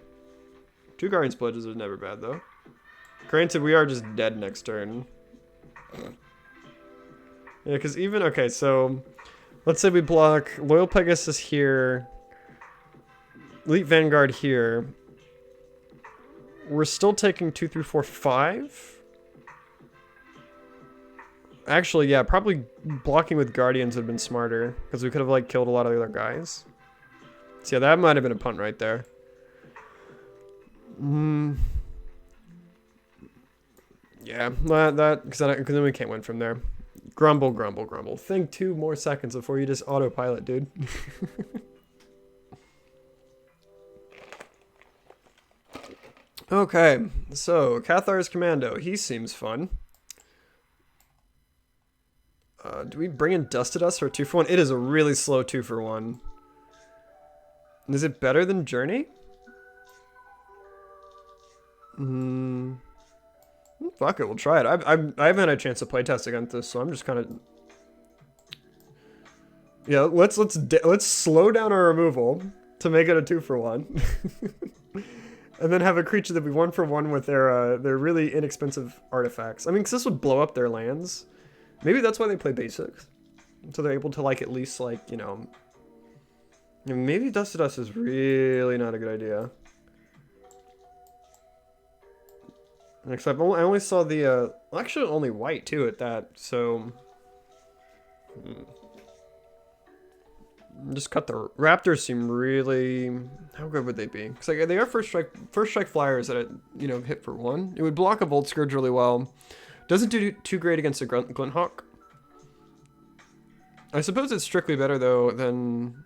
S1: 2 Guardian Pledges is never bad though. Granted, we are just dead next turn. Yeah, because even... Okay, so... Let's say we block Loyal Pegasus here. Elite Vanguard here. We're still taking 2 through 4, 5. Actually, yeah, probably blocking with Guardians would have been smarter. Because we could have, like, killed a lot of the other guys. So yeah, that might have been a punt right there. Yeah, because then we can't win from there. Grumble, grumble, grumble. Think 2 more seconds before you just autopilot, dude. Okay, so Cathar's Commando. He seems fun. Do we bring in Dusted Us for 2 for 1? It is a really slow 2 for 1. Is it better than Journey? Fuck it, we'll try it. I haven't had a chance to playtest against this, so I'm just kind of... Yeah, let's slow down our removal to make it a 2 for 1. And then have a creature that we 1 for 1 with their really inexpensive artifacts. I mean, because this would blow up their lands. Maybe that's why they play basics. So they're able to, like, at least, like, you know... Maybe Dusted Us is really not a good idea. Except I only saw the, actually only white too at that, so... Just cut the... Raptors seem really... How good would they be? Because like, they are first strike flyers that, you know, hit for 1. It would block a Volt Scourge really well. Doesn't do too great against a Glenhawk. I suppose it's strictly better though than...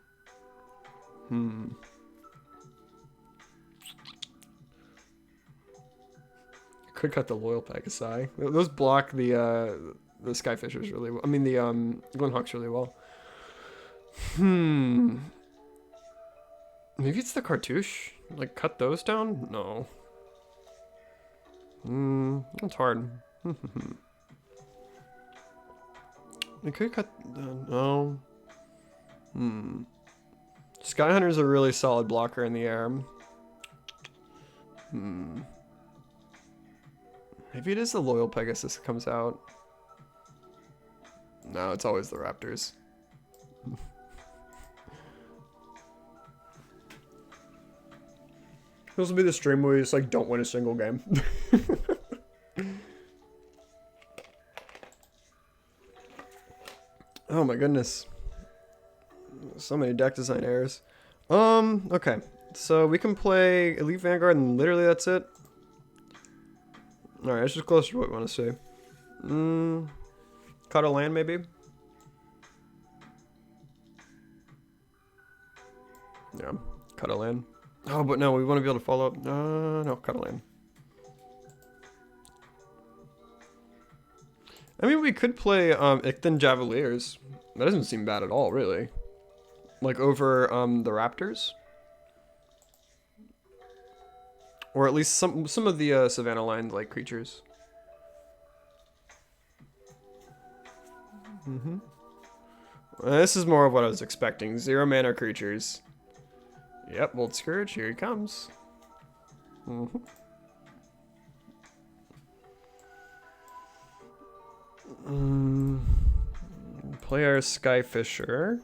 S1: Could cut the Loyal Pegasus. Those block the Skyfishers really well. I mean the Glenhawks really well. Maybe it's the Cartouche? Like cut those down? No. That's hard. We could cut no. Sky Hunter's a really solid blocker in the air. Maybe it is the Loyal Pegasus that comes out. No, it's always the Raptors. This will be the stream where you just like don't win a single game. Oh my goodness. So many deck design errors. Okay. So we can play Elite Vanguard and literally that's it. Alright, it's just closer to what we want to see. Cut a land maybe? Yeah, cut a land. Oh, but no, we want to be able to follow up. No, cut a land. I mean, we could play Ichthen Javeliers. That doesn't seem bad at all, really. Like over the Raptors, or at least some of the Savannah Line like creatures. This is more of what I was expecting. 0 mana creatures. Yep, Bolt Scourge, here he comes. Play our Skyfisher.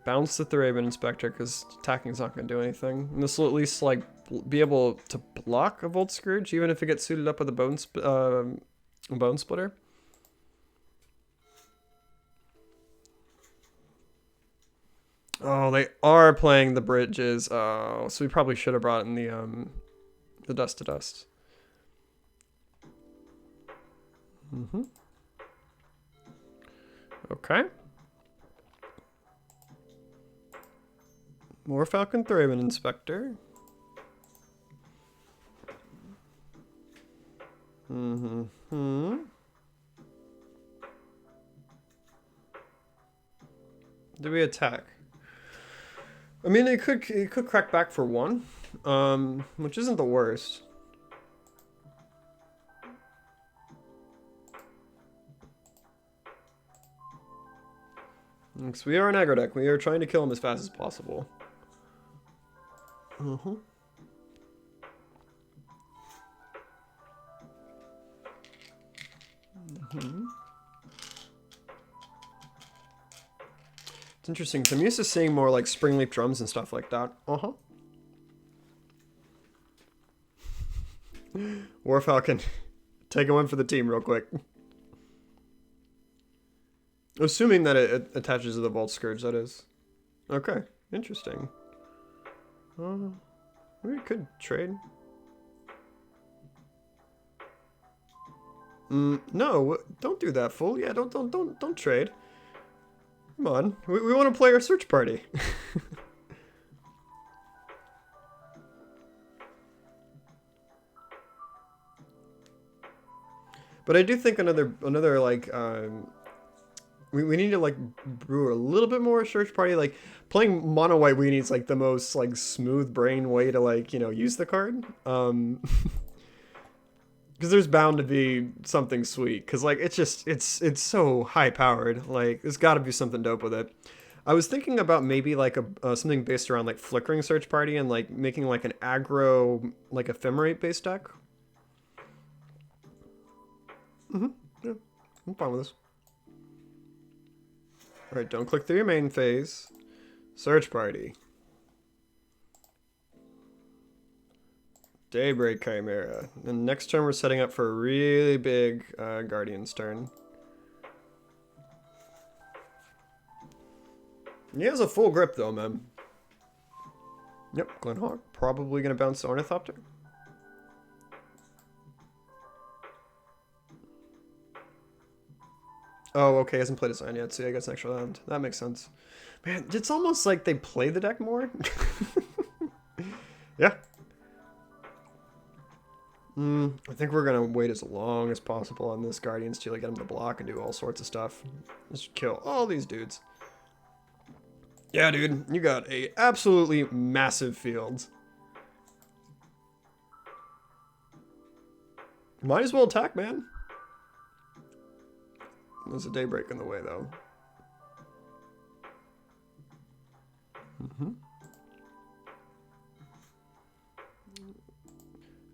S1: Bounce the Thraben Inspector because attacking's not going to do anything. And this will at least like be able to block a Volt Scourge even if it gets suited up with a Bone Splitter. Oh, they are playing the bridges. Oh, so we probably should have brought in the Dust to Dust. Okay. More Falcon Thraben Inspector. Do we attack? I mean, it could crack back for 1, which isn't the worst. Because we are an aggro deck. We are trying to kill him as fast as possible. It's interesting because I'm used to seeing more like Spring Leap drums and stuff like that. War Falcon, take a one for the team real quick. Assuming that it attaches to the Bolt Scourge, that is. Okay, interesting. We could trade. No, don't do that, fool. Yeah, don't trade. Come on, we want to play our search party. But I do think another like we need to like brew a little bit more search party. Like playing mono white weenie is like the most like smooth brain way to like, you know, use the card. Because there's bound to be something sweet. Because like it's so high powered. Like there's got to be something dope with it. I was thinking about maybe like something based around like flickering search party and like making like an aggro like ephemerate based deck. Yeah, I'm fine with this. All right, don't click through your main phase. Search party. Daybreak Chimera. And next turn we're setting up for a really big Guardian's turn. He has a full grip though, man. Yep, Glenhawk. Probably gonna bounce the Ornithopter. Oh, okay, hasn't played a sign yet, so yeah, I guess an extra land. That makes sense. Man, it's almost like they play the deck more. Yeah. I think we're gonna wait as long as possible on this Guardians to like get him to block and do all sorts of stuff. Just kill all these dudes. Yeah, dude, you got a absolutely massive field. Might as well attack, man. There's a Daybreak in the way, though.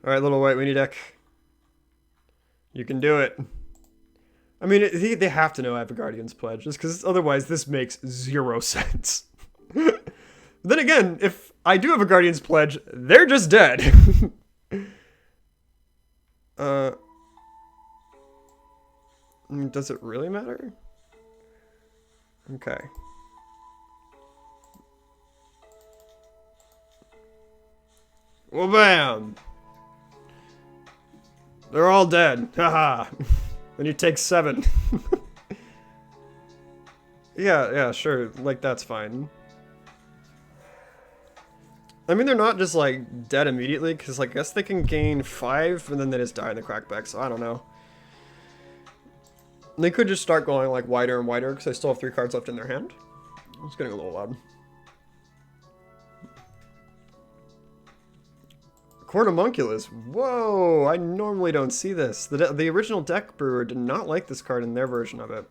S1: Alright, little white weenie deck. You can do it. I mean, they have to know I have a Guardian's Pledge, just because otherwise this makes 0 sense. Then again, if I do have a Guardian's Pledge, they're just dead. Does it really matter? Okay. Well, bam! They're all dead. Haha. Then you take 7. Yeah, sure. Like, that's fine. I mean, they're not just, like, dead immediately, because, like, I guess they can gain 5, and then they just die in the crackback, so I don't know. They could just start going like wider and wider because they still have 3 cards left in their hand. It's getting a little loud. Cornomunculus. Whoa, I normally don't see this. The original deck brewer did not like this card in their version of it.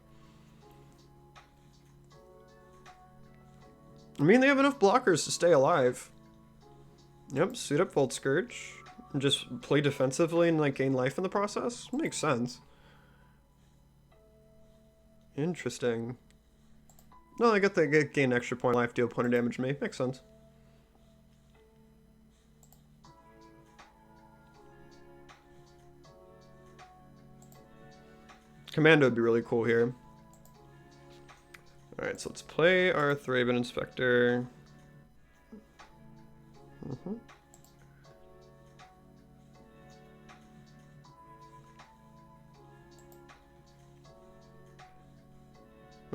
S1: I mean, they have enough blockers to stay alive. Yep, suit up Volt Scourge. And just play defensively and like gain life in the process. Makes sense. Interesting. No, I get they gain extra point life, deal point of damage to me. Makes sense. Commando would be really cool here. Alright, so let's play our Thraben Inspector. I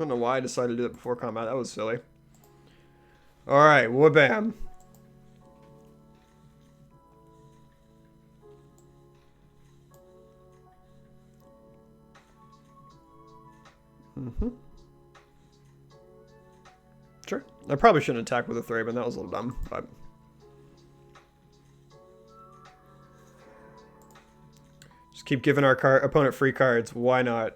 S1: don't know why I decided to do that before combat. That was silly. Alright, wha-bam. Sure. I probably shouldn't attack with a Thraben. That was a little dumb, but... just keep giving our opponent free cards. Why not?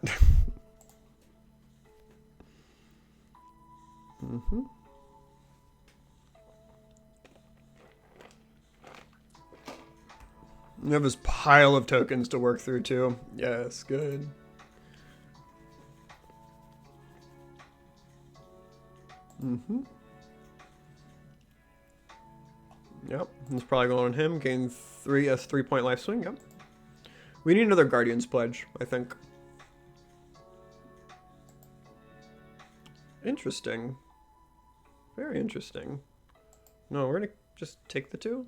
S1: You have this pile of tokens to work through, too. Yes, good. Yep, it's probably going on him. Gain 3-point life swing. Yep. We need another Guardian's Pledge, I think. Interesting. Very interesting. No, we're gonna just take the 2.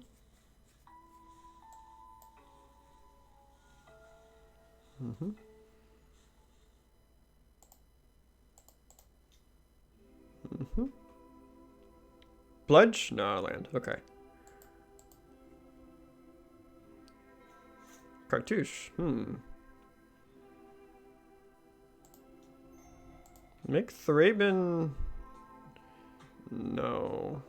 S1: Pledge? No, land. Okay. Cartouche. Make Thraben... no.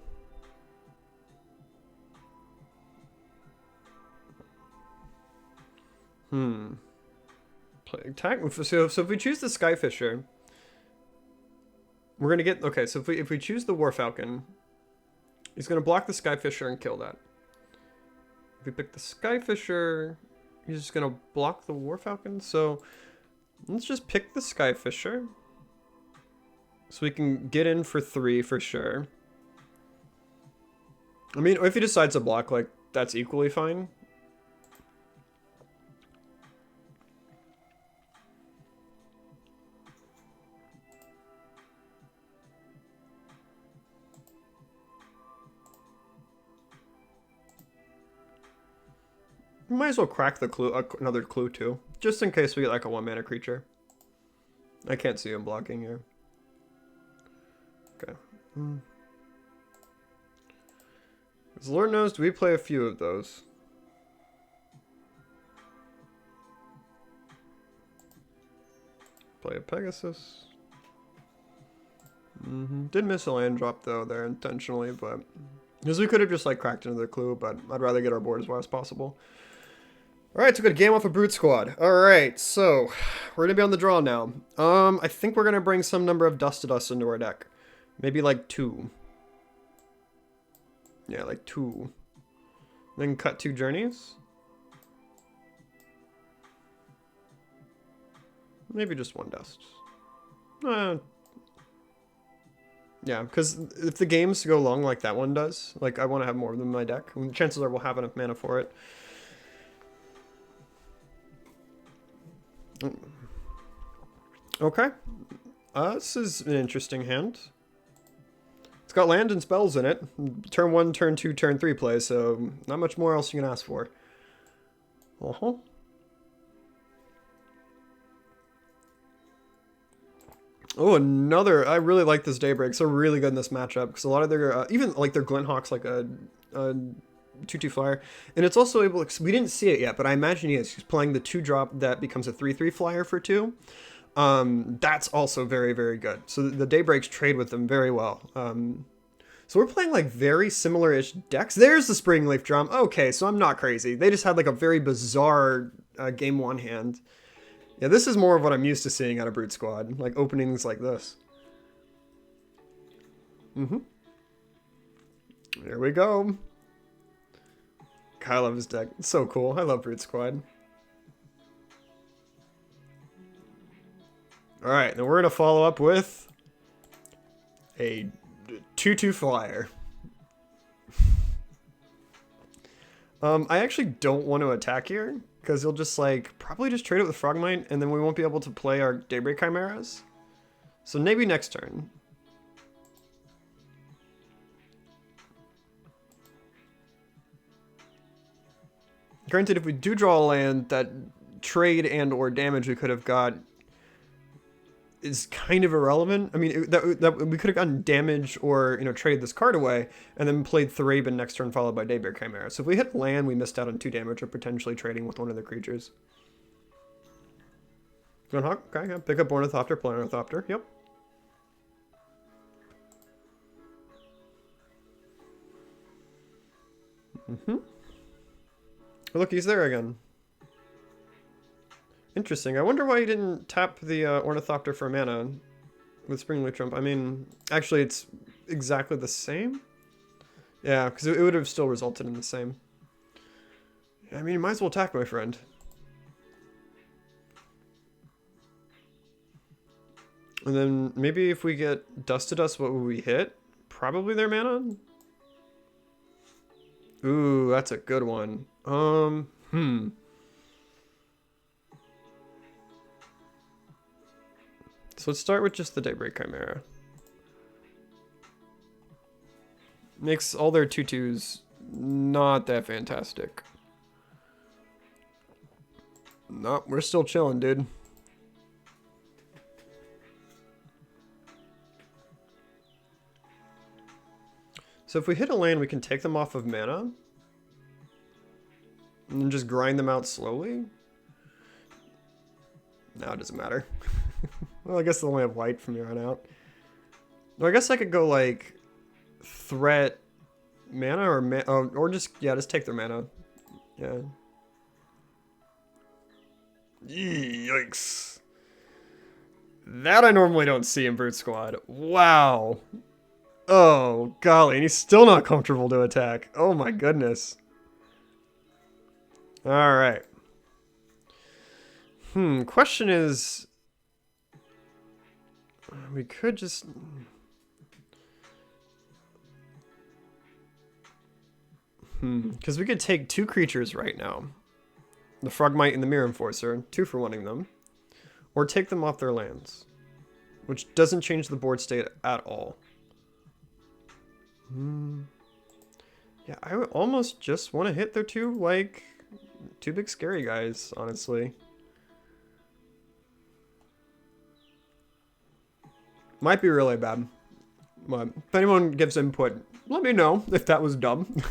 S1: Play attack. So if we choose the Skyfisher, we're gonna get... okay, so if we choose the Warfalcon, he's gonna block the Skyfisher and kill that. If we pick the Skyfisher, he's just gonna block the Warfalcon. So let's just pick the Skyfisher, so we can get in for 3 for sure. I mean, if he decides to block, like, that's equally fine. Might as well crack the clue, another clue too, just in case we get like a 1-mana creature. I can't see him blocking here. Okay. As Lord knows, do we play a few of those? Play a Pegasus. Did miss a land drop though there intentionally, but because we could have just like cracked another clue, but I'd rather get our board as wide as possible. Alright, so we got a game off of Brute Squad. Alright, so we're gonna be on the draw now. I think we're gonna bring some number of Dust to Dust into our deck. Maybe like 2. Yeah, like 2. Then cut 2 Journeys. Maybe just 1 Dust. Yeah, because if the games go long like that one does, like I want to have more of them in my deck. And chances are we'll have enough mana for it. Okay. This is an interesting hand. It's got land and spells in it. Turn 1, turn 2, turn 3 play, so not much more else you can ask for. Oh, another. I really like this Daybreaks. They're really good in this matchup because a lot of their, even like their Glinthawk's like a 2/2 flyer, and it's also able. We didn't see it yet, but I imagine he is. He's playing the 2-drop that becomes a 3/3 flyer for 2. That's also very, very good. So the Daybreaks trade with them very well. So we're playing like very similar-ish decks. There's the Springleaf Drum. Okay, so I'm not crazy. They just had like a very bizarre game one hand. Yeah, this is more of what I'm used to seeing out of Brute Squad, like openings like this. Here we go. I love his deck. It's so cool. I love Brute Squad. Alright, then we're going to follow up with a 2/2 flyer. I actually don't want to attack here, because he'll just like, probably just trade it with Frogmite, and then we won't be able to play our Daybreak Chimeras. So maybe next turn. Granted, if we do draw a land, that trade and or damage we could have got is kind of irrelevant. I mean, that we could have gotten damage or, you know, traded this card away and then played Thraben next turn followed by Daybreak Chimera. So if we hit land, we missed out on 2 damage or potentially trading with one of the creatures. Gunhawk, okay, yeah. Pick up Ornithopter, play Ornithopter, yep. Oh, look, he's there again. Interesting. I wonder why he didn't tap the Ornithopter for mana with Springleaf Trump. I mean, actually, it's exactly the same. Yeah, because it would have still resulted in the same. I mean, you might as well attack, my friend. And then maybe if we get Dust to Dust, what would we hit? Probably their mana? Ooh, that's a good one. So let's start with just the Daybreak Chimera. Makes all their 2/2s not that fantastic. Nope, we're still chilling, dude. So if we hit a land, we can take them off of mana. And then just grind them out slowly. No, it doesn't matter. Well, I guess they'll only have white from here on out. No, I guess I could go like threat mana or just, yeah, just take their mana. Yeah. Yikes. That I normally don't see in Brute Squad. Wow. Oh, golly, and he's still not comfortable to attack. Oh my goodness. Alright. Question is... We could just... Because we could take 2 creatures right now. The Frogmite and the Mirror Enforcer. 2 for wanting them. Or take them off their lands. Which doesn't change the board state at all. Yeah, I would almost just want to hit their 2, like... 2 big scary guys, honestly. Might be really bad. But if anyone gives input, let me know if that was dumb.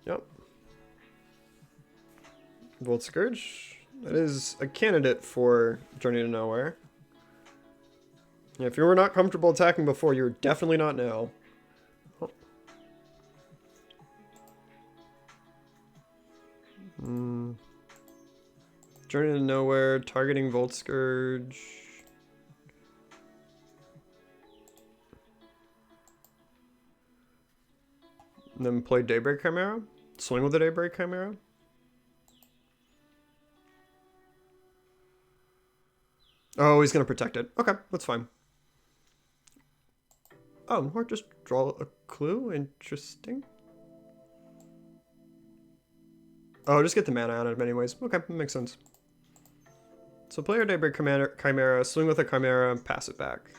S1: Yep. Volt Scourge. That is a candidate for Journey to Nowhere. Yeah, if you were not comfortable attacking before, you're definitely not now. Oh. Journey to Nowhere, targeting Volt Scourge. And then play Daybreak Chimera. Swing with the Daybreak Chimera. Oh, he's going to protect it. Okay, that's fine. Oh, or just draw a clue? Interesting. Oh, just get the mana out of it anyways. Okay, that makes sense. So play your Daybreak Chimera, swing with a Chimera, pass it back.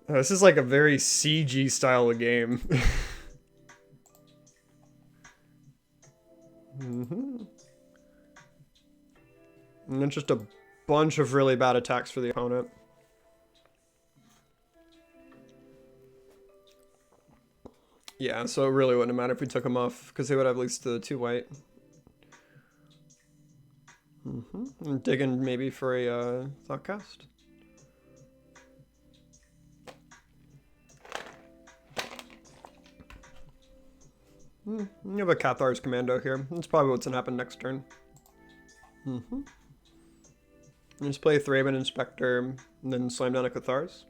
S1: Oh, this is like a very CG style of game. And then just a bunch of really bad attacks for the opponent. Yeah, so it really wouldn't matter if we took them off, because they would have at least the 2 white. I'm digging maybe for a Thoughtcast. You have a Cathar's Commando here. That's probably what's gonna happen next turn. Just play Thraben Inspector, and then slam down a Cathar's.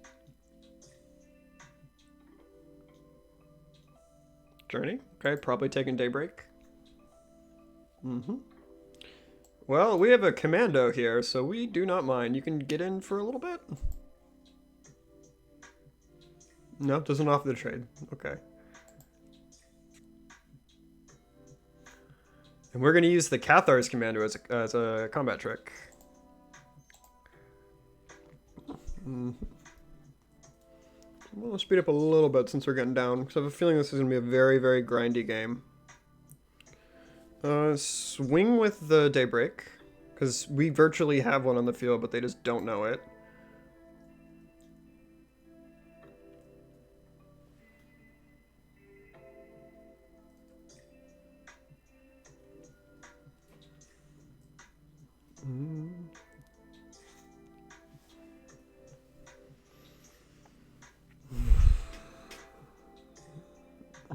S1: Journey. Okay, probably taking Daybreak. Well, we have a Commando here, so we do not mind. You can get in for a little bit. No, doesn't offer the trade. Okay. And we're going to use the Cathar's Commando as a combat trick. We'll speed up a little bit since we're getting down, because I have a feeling this is going to be a very, very grindy game. Swing with the Daybreak, because we virtually have one on the field, but they just don't know it.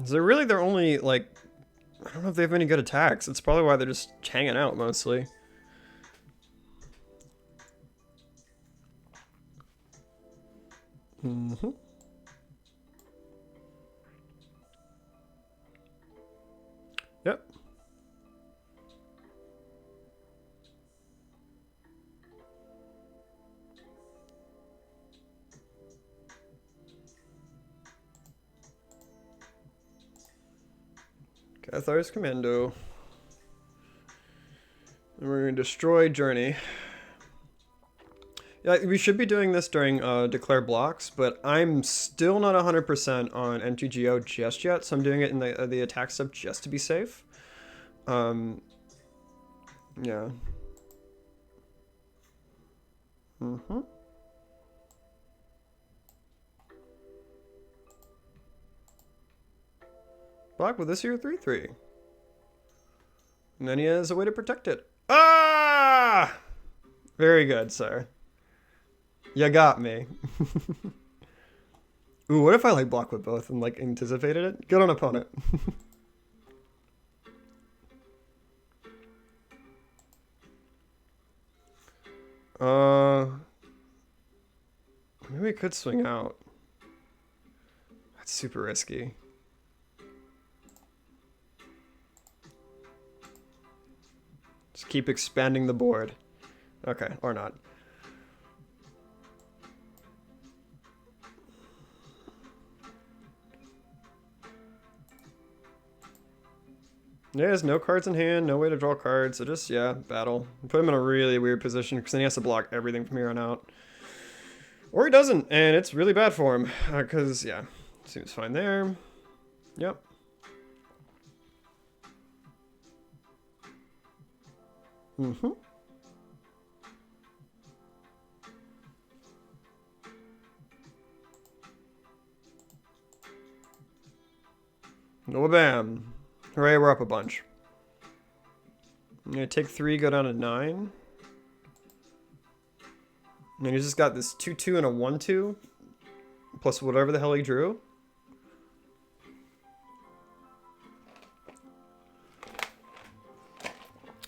S1: Is it really their only, like, I don't know if they have any good attacks. It's probably why they're just hanging out mostly. Yep. Cathar's Commando. And we're going to destroy Journey. Yeah, we should be doing this during declare blocks, but I'm still not 100% on NTGO just yet, so I'm doing it in the attack step just to be safe. Yeah. Block with this here 3/3. And then he has a way to protect it. Ah! Very good, sir. You got me. Ooh, what if I like block with both and like anticipated it? Good on opponent. Maybe we could swing out. That's super risky. Just keep expanding the board. Okay, or not. Yeah, there's no cards in hand, no way to draw cards, so just, yeah, battle. Put him in a really weird position, because then he has to block everything from here on out. Or he doesn't, and it's really bad for him, because, yeah, seems fine there. Yep. No bam. Hooray, we're up a bunch. I'm gonna take 3, go down to 9. And he's just got this 2/2 and a 1/2. Plus whatever the hell he drew.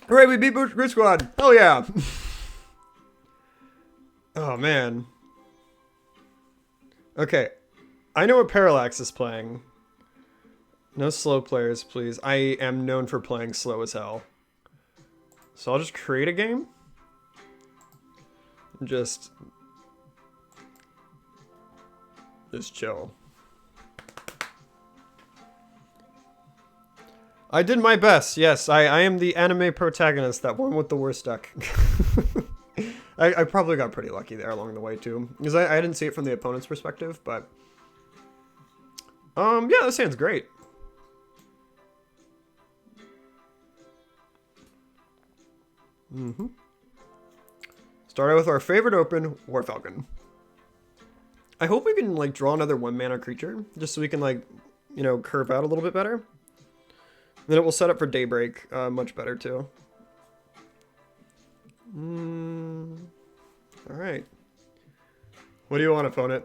S1: Hooray, we beat Brute Squad! Hell yeah! Oh man. Okay. I know what Parallax is playing. No slow players, please. I am known for playing slow as hell. So I'll just create a game. Just chill. I did my best. Yes, I am the anime protagonist that won with the worst deck. I probably got pretty lucky there along the way too, because I didn't see it from the opponent's perspective, but yeah, this hand's great. Start out with our favorite open, War Falcon. I hope we can like draw another 1-mana creature, just so we can like you know, curve out a little bit better. Then it will set up for Daybreak much better too. All right. What do you want, opponent?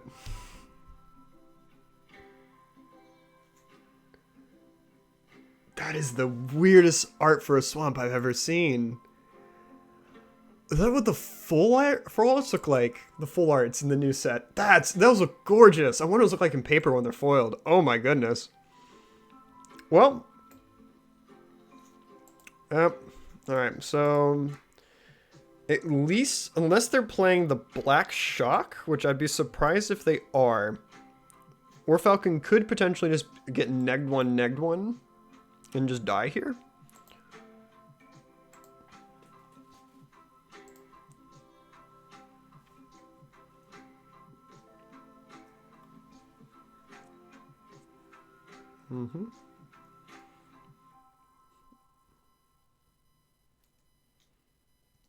S1: That is the weirdest art for a swamp I've ever seen. Is that what the full arts look like? The full arts in the new set. Those look gorgeous. I wonder what those look like in paper when they're foiled. Oh my goodness. Well. Yep. Alright, so at least, unless they're playing the Black Shock, which I'd be surprised if they are, War Falcon could potentially just get negged one, and just die here.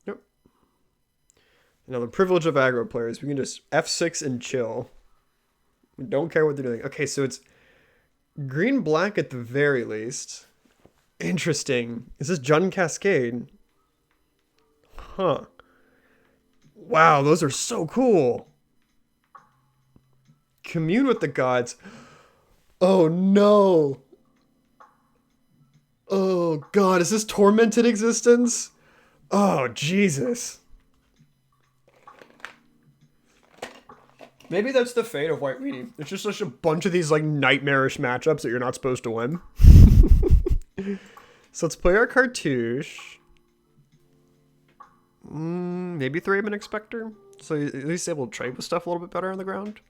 S1: Yep. Now the privilege of aggro players, we can just F6 and chill. We don't care what they're doing. Okay, so it's green-black at the very least. Interesting. Is this Jun Cascade? Huh. Wow, those are so cool. Commune with the gods. Oh no. Oh god, is this tormented existence? Oh Jesus. Maybe that's the fate of White Weenie. It's just such a bunch of these like nightmarish matchups that you're not supposed to win. So let's play our cartouche. Maybe Thraben Expector? So at least able to trade with stuff a little bit better on the ground.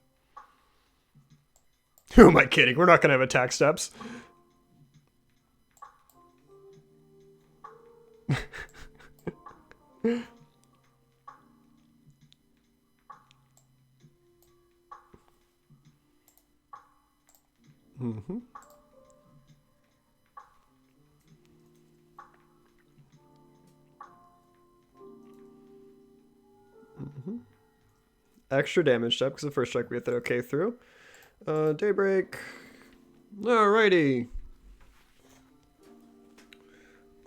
S1: Who am I kidding? We're not going to have attack steps. Extra damage step because the first strike we hit that okay through. Daybreak. Alrighty.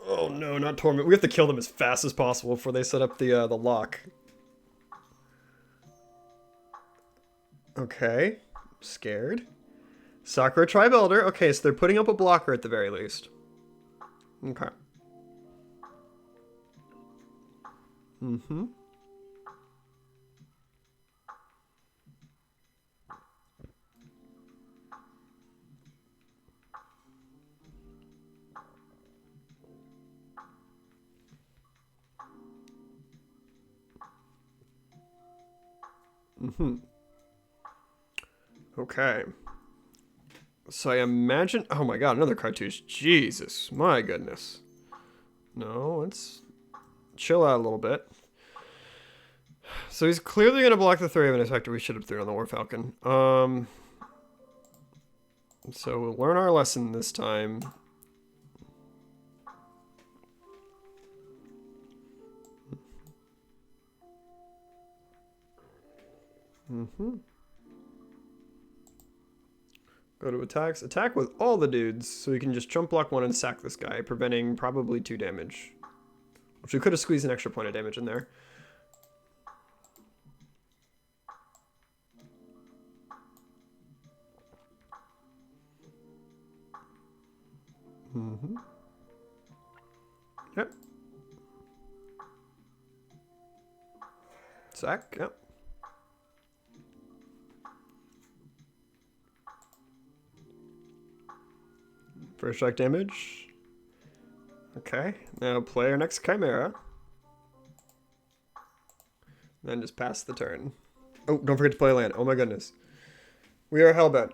S1: Oh no, not Torment. We have to kill them as fast as possible before they set up the lock. Okay. Scared. Sakura Tribe Elder. Okay, so they're putting up a blocker at the very least. Okay. Okay. So I imagine... Oh my god, another cartouche. Jesus, my goodness. No, let's chill out a little bit. So he's clearly going to block the Thraben Effector we should have thrown on the War Falcon. So we'll learn our lesson this time. Go to attacks. Attack with all the dudes, so we can just jump block one and sack this guy, preventing probably 2 damage. Which we could have squeezed an extra point of damage in there. Yep. Sack, yep. First strike damage. Okay, now play our next Chimera. Then just pass the turn. Oh, don't forget to play land. Oh my goodness. We are hellbent.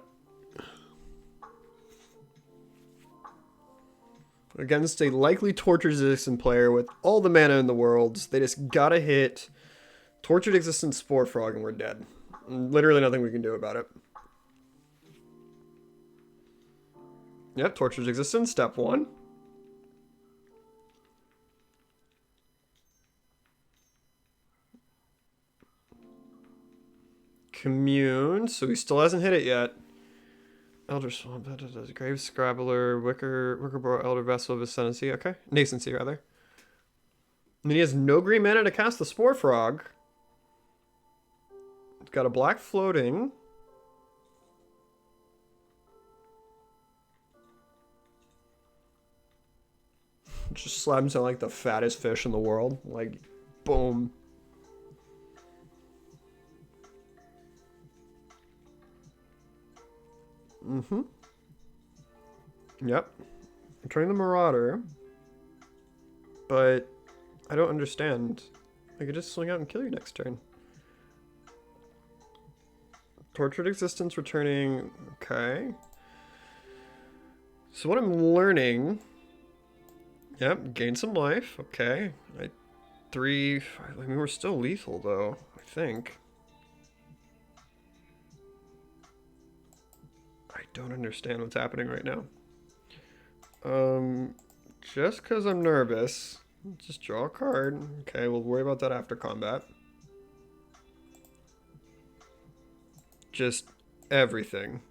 S1: Against a likely tortured existence player with all the mana in the world, they just gotta hit tortured existence Spore Frog and we're dead. Literally nothing we can do about it. Yep, tortured existence, step 1. Commune, so he still hasn't hit it yet. Elder Swamp, Grave Scrabbler, Wickerboro, Elder Vessel of Ascendancy. Okay, Nascency rather. And he has no green mana to cast the Spore Frog. It's got a black floating. Just slams on like the fattest fish in the world. Like, boom. Mm-hmm. Yep. Returning the Marauder. But I don't understand. I could just swing out and kill you next turn. Tortured Existence returning. Okay. So what I'm learning... Yep, gain some life. Okay. I mean, we're still lethal, though, I think. I don't understand what's happening right now. Just because I'm nervous, just draw a card. Okay, we'll worry about that after combat. Just everything.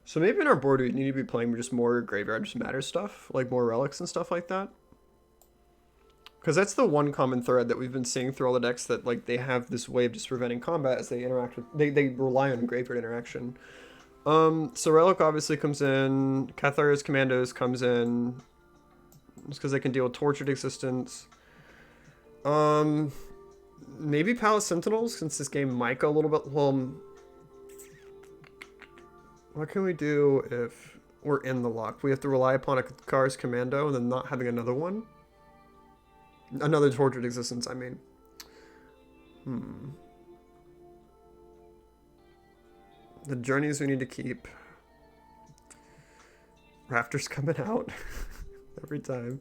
S1: So maybe in our board we need to be playing just more Graveyard Just Matters stuff, like more relics and stuff like that. Because that's the one common thread that we've been seeing through all the decks, that like they have this way of just preventing combat as they interact with, they rely on graveyard interaction. So Relic obviously comes in, Cathar's Commandos comes in, just because they can deal with Tortured Existence. Maybe Palace Sentinels, since this game might go a little bit, well, what can we do if we're in the lock? We have to rely upon a Cathar's Commando and then not having another one? Another Tortured Existence, I mean. The journeys we need to keep. Rafters coming out every time.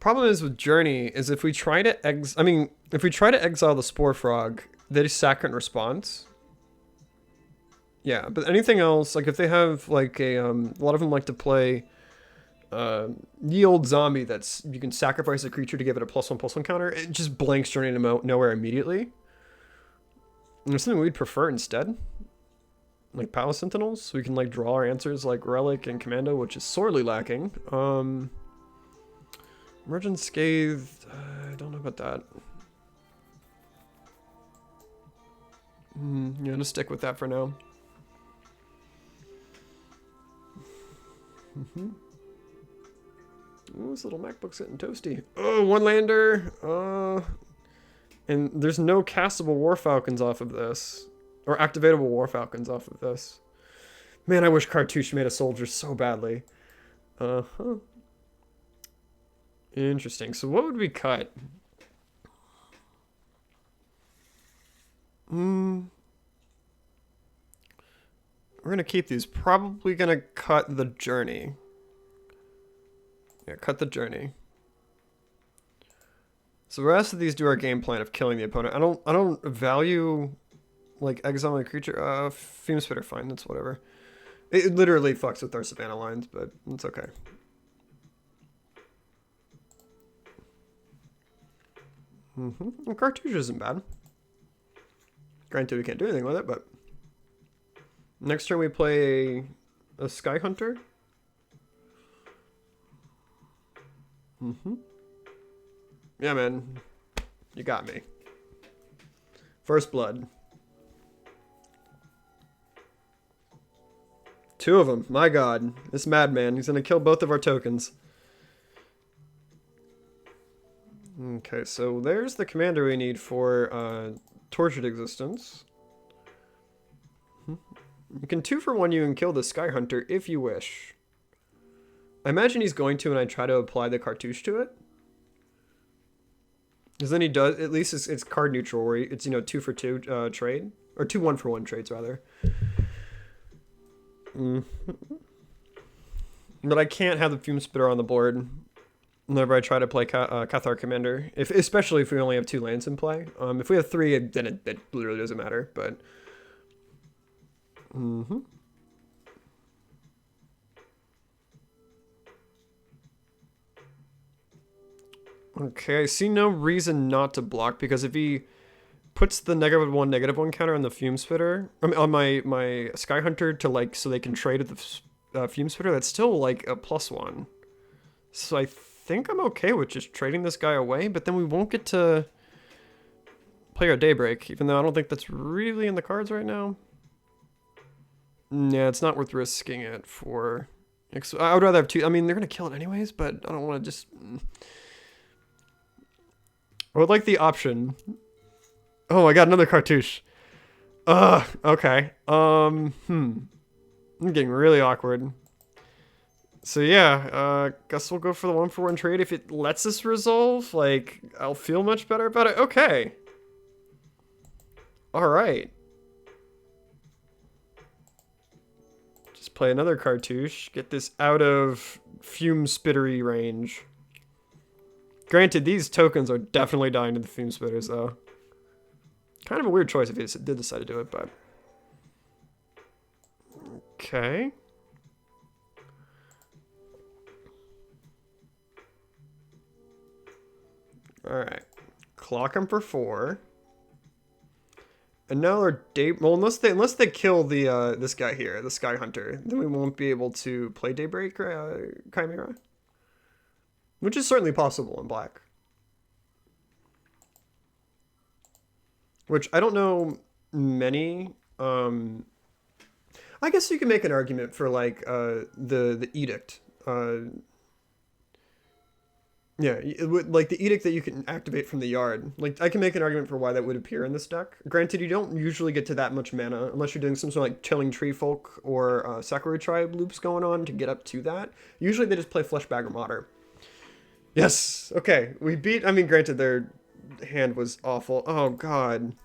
S1: Problem is with Journey is if we try to exile the Spore Frog, they just sack it in response. Yeah, but anything else, like if they have like a lot of them like to play Yield Zombie, that's you can sacrifice a creature to give it a +1/+1 counter. It just blanks Journey to nowhere immediately. And there's something we'd prefer instead, like Palace Sentinels, so we can like draw our answers like Relic and Commando, which is sorely lacking. Emergent Scathed, I don't know about that. Yeah, gonna stick with that for now. Ooh, this little MacBook's getting toasty. Oh, one lander. And there's no castable War Falcons off of this. Or activatable War Falcons off of this. Man, I wish Cartouche made a soldier so badly. Interesting. So what would we cut? We're going to keep these. Probably going to cut the Journey. Yeah, cut the Journey. So the rest of these do our game plan of killing the opponent. I don't value like exiling a creature. Fume Spitter, fine, that's whatever. It literally fucks with our Savannah lines, but it's okay. Well, Cartouche isn't bad. Granted, we can't do anything with it, but next turn we play a Sky Hunter. Yeah, man. You got me. First Blood. 2 of them. My god. This madman. He's going to kill both of our tokens. Okay, so there's the commander we need for Tortured Existence. You can 2-for-1 you and kill the Sky Hunter if you wish. I imagine he's going to, and I try to apply the Cartouche to it. Because then he does, at least it's card neutral, where it's, you know, 2-for-2 trade. Or 2 1-for-1 trades, rather. But I can't have the Fume Spitter on the board whenever I try to play Cathar Commander. Especially if we only have 2 lands in play. If we have 3, then it literally doesn't matter, but... Okay, I see no reason not to block because if he puts the -1 counter on the fume spitter, I mean, on my Sky Hunter to like so they can trade with the fume spitter, that's still like a +1. So I think I'm okay with just trading this guy away, but then we won't get to play our Daybreak, even though I don't think that's really in the cards right now. Yeah, it's not worth risking it for. I would rather have two. I mean, they're gonna kill it anyways, but I don't want to just. I would like the option. Oh, I got another cartouche. Okay. I'm getting really awkward. So yeah, guess we'll go for the 1-for-1 trade. If it lets us resolve, like, I'll feel much better about it. Okay. Alright. Just play another cartouche. Get this out of fume spittery range. Granted, these tokens are definitely dying to the fume spitters, though. Kind of a weird choice if he did decide to do it, but... Okay. Alright. Clock him for 4. And now our well, unless they kill the this guy here, the Sky Hunter, then we won't be able to play Daybreak Chimera. Which is certainly possible in black. Which I don't know many. I guess you can make an argument for like the edict. Yeah, like the edict that you can activate from the yard. Like I can make an argument for why that would appear in this deck. Granted, you don't usually get to that much mana unless you're doing some sort of like Chilling Tree Folk or Sakura Tribe loops going on to get up to that. Usually they just play Fleshbag or Modder. Yes. Okay, we beat. I mean, granted, their hand was awful. Oh God.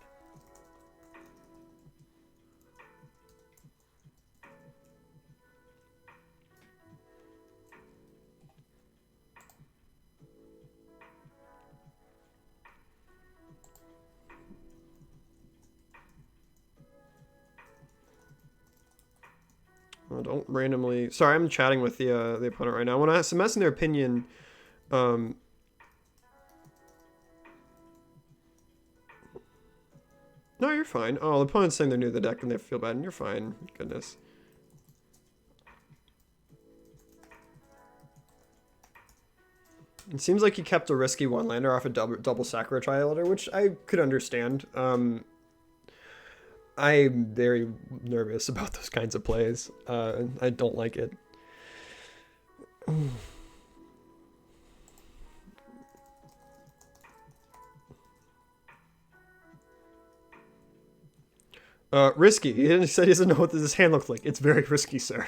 S1: Oh, don't randomly. Sorry, I'm chatting with the opponent right now. When I ask them asking their opinion, no, you're fine. Oh, the opponent's saying they're new to the deck and they feel bad, and you're fine. Goodness. It seems like he kept a risky one-lander off a double Sakura Trilander, which I could understand. I'm very nervous about those kinds of plays. I don't like it. Risky. He said he doesn't know what this hand looks like. It's very risky, sir.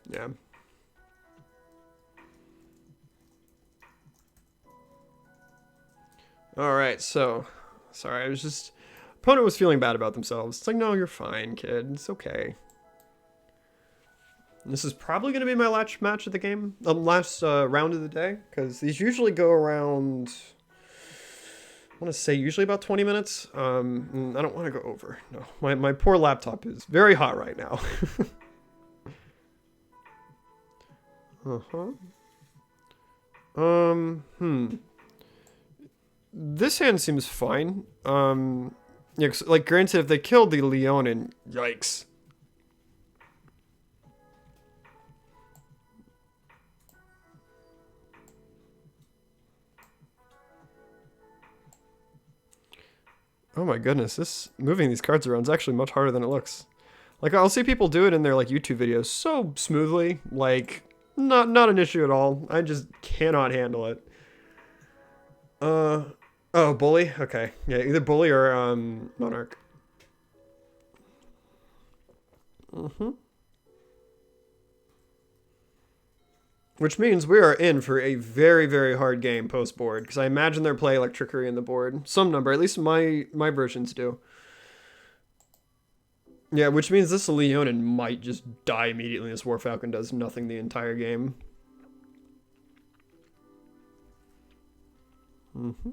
S1: Yeah. Alright, so... Sorry, I was just... Opponent was feeling bad about themselves. It's like, no, you're fine, kid. It's okay. This is probably going to be my last match of the game. Last round of the day. Because these usually go around... I want to say usually about 20 minutes. I don't want to go over. No, my poor laptop is very hot right now. This hand seems fine. Yeah, like granted, if they killed the Leonin, yikes. Oh my goodness, this moving these cards around is actually much harder than it looks. Like I'll see people do it in their like YouTube videos so smoothly, like not an issue at all. I just cannot handle it. Oh, Bully? Okay. Yeah, either Bully or Monarch. Mm-hmm. Which means we are in for a very, very hard game post-board, because I imagine they're playing like trickery in the board. Some number, at least my versions do. Yeah, which means this Leonin might just die immediately. This War Falcon does nothing the entire game. Mm-hmm.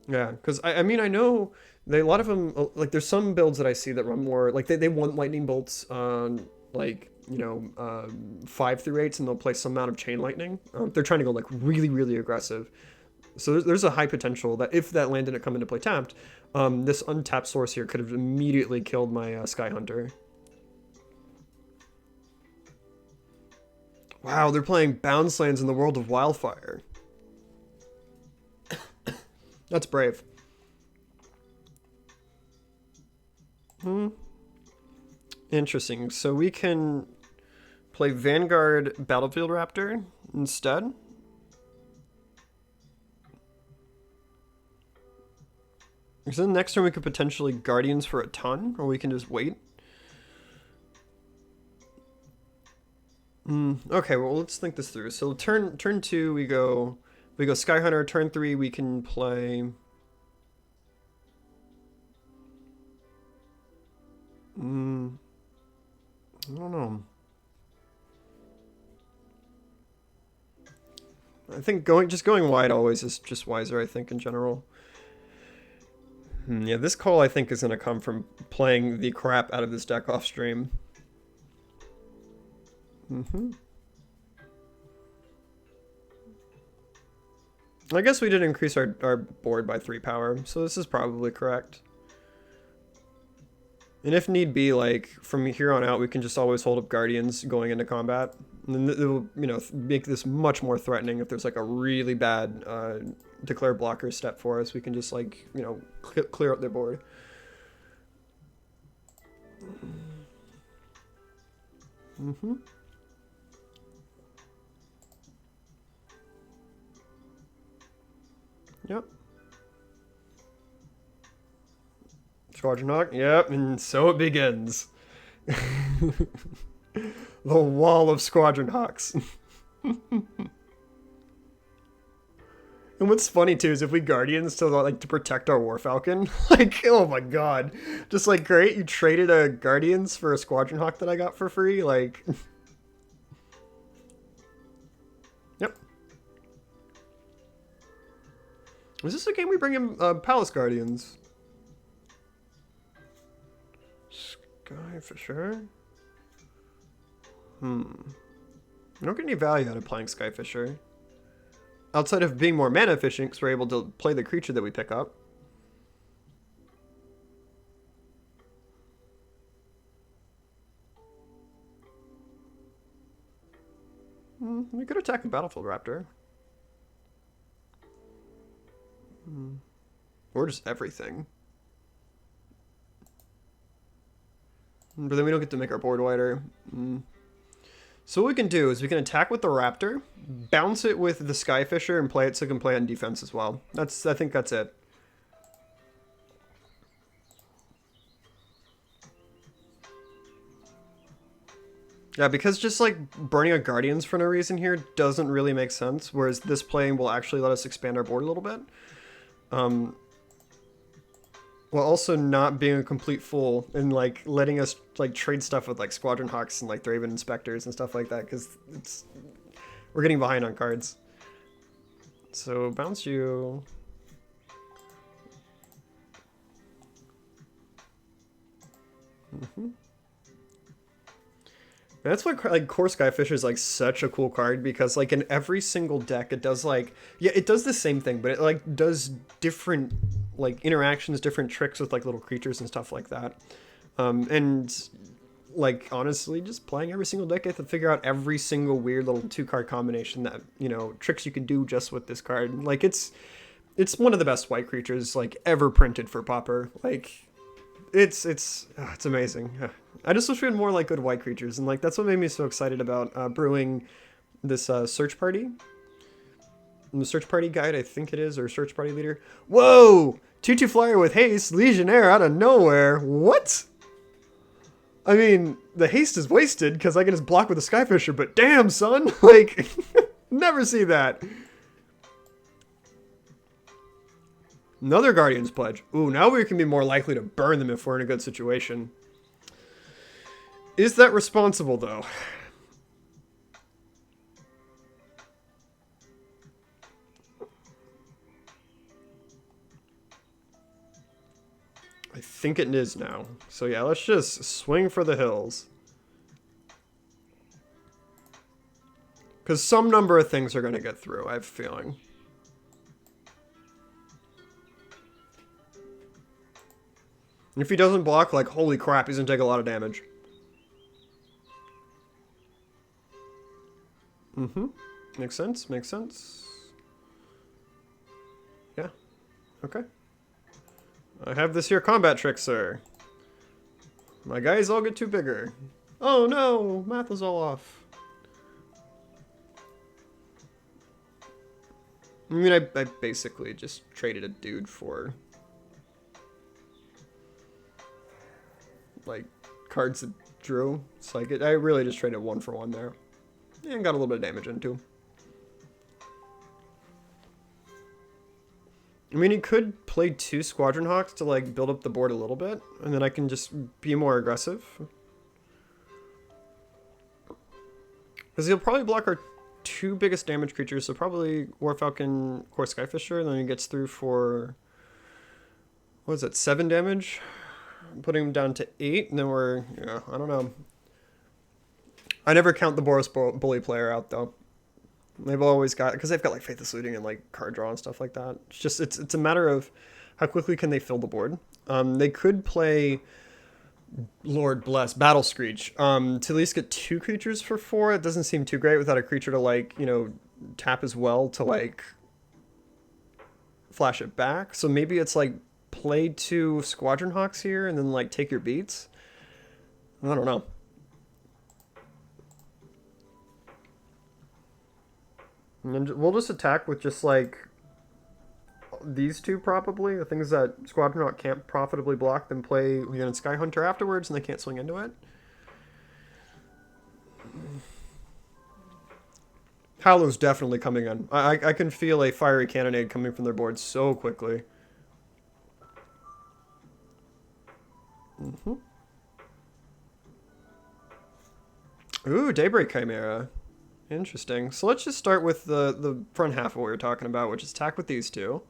S1: Yeah, because I mean, I know they a lot of them like there's some builds that I see that run more like they want lightning bolts on like 5 through 8s, and they'll play some amount of chain lightning. They're trying to go like really, really aggressive. So there's a high potential that if that land didn't come into play tapped, this untapped source here could have immediately killed my Sky Hunter. Wow, they're playing bounce lands in the world of Wildfire. That's brave. Interesting. So we can play Vanguard Battlefield Raptor instead. So then next turn we could potentially Guardians for a ton, or we can just wait. Okay, well let's think this through. So turn 2 we go Sky Hunter. Turn 3 we can play. I don't know. I think going wide always is just wiser, I think, in general. Yeah, this call I think is going to come from playing the crap out of this deck off stream. I guess we did increase our board by 3 power, so this is probably correct. And if need be, like, from here on out, we can just always hold up Guardians going into combat. And then it will, make this much more threatening if there's, like, a really bad declare blocker step for us. We can just, like, clear up their board. Yep. Squadron Hawk, yep, and so it begins. The wall of Squadron Hawks. And what's funny too is if we Guardians to protect our War Falcon, like, oh my god. Just like, great, you traded a Guardians for a Squadron Hawk that I got for free, like. Yep. Is this a game we bring in Palace Guardians? Sky for sure. I don't get any value out of playing Sky Fisher. Outside of being more mana efficient, because we're able to play the creature that we pick up. We could attack the Battlefield Raptor. Or just everything. But then we don't get to make our board wider. So what we can do is we can attack with the Raptor, bounce it with the Skyfisher, and play it so it can play on defense as well. I think that's it. Yeah, because just like burning a Guardians for no reason here doesn't really make sense, whereas this playing will actually let us expand our board a little bit. While also not being a complete fool and like letting us like trade stuff with like Squadron Hawks and like Thraven Inspectors and stuff like that, because we're getting behind on cards. So bounce you. That's what like Core Skyfish is like such a cool card, because like in every single deck it does like, yeah, it does the same thing, but it like does different like interactions, different tricks with like little creatures and stuff like that. And like honestly, just playing every single deck, I have to figure out every single weird little 2-card combination that, tricks you can do just with this card. Like it's one of the best white creatures like ever printed for Pauper. Like it's amazing. I just wish we had more like good white creatures, and like that's what made me so excited about brewing this search party. The search party guide, I think it is, or search party leader. Whoa! 2/2 flyer with haste, Legionnaire out of nowhere. What? I mean, the haste is wasted because I can just block with a Skyfisher, but damn, son! Like, never see that. Another Guardian's Pledge. Ooh, now we can be more likely to burn them if we're in a good situation. Is that responsible, though? I think it is now. So yeah, let's just swing for the hills. Because some number of things are going to get through, I have a feeling. If he doesn't block, like, holy crap, he's going to take a lot of damage. Mm-hmm. Makes sense, makes sense. Yeah. Okay. I have this here combat trick, sir. My guys all get too bigger. Oh no, math is all off. I mean, I basically just traded a dude for, like, cards that drew. It's like, I really just traded 1 for 1 there. And got a little bit of damage into. I mean, he could play 2 Squadron Hawks to, like, build up the board a little bit, and then I can just be more aggressive. Because he'll probably block our 2 biggest damage creatures, so probably War Falcon, Core Skyfisher, and then he gets through for, what is it, 7 damage? Putting him down to 8, and then we're, yeah, I don't know. I never count the Boros Bully player out, though. They've always got, because they've got like Faithless Looting and like card draw and stuff like that. It's just, it's a matter of how quickly can they fill the board. They could play, Lord bless, Battle Screech to at least get 2 creatures for 4. It doesn't seem too great without a creature to, like, you know, tap as well to, like, flash it back. So maybe it's like play 2 Squadron Hawks here and then, like, take your beats. I don't know. And then we'll just attack with just, like, these 2 probably. The things that Squadron Hawk can't profitably block, then play Lieutenant Sky Hunter afterwards, and they can't swing into it. Hallow's definitely coming in. I can feel a Fiery Cannonade coming from their board so quickly. Mm-hmm. Ooh, Daybreak Chimera. Interesting. So let's just start with the front half of what we were talking about, which is attack with these 2.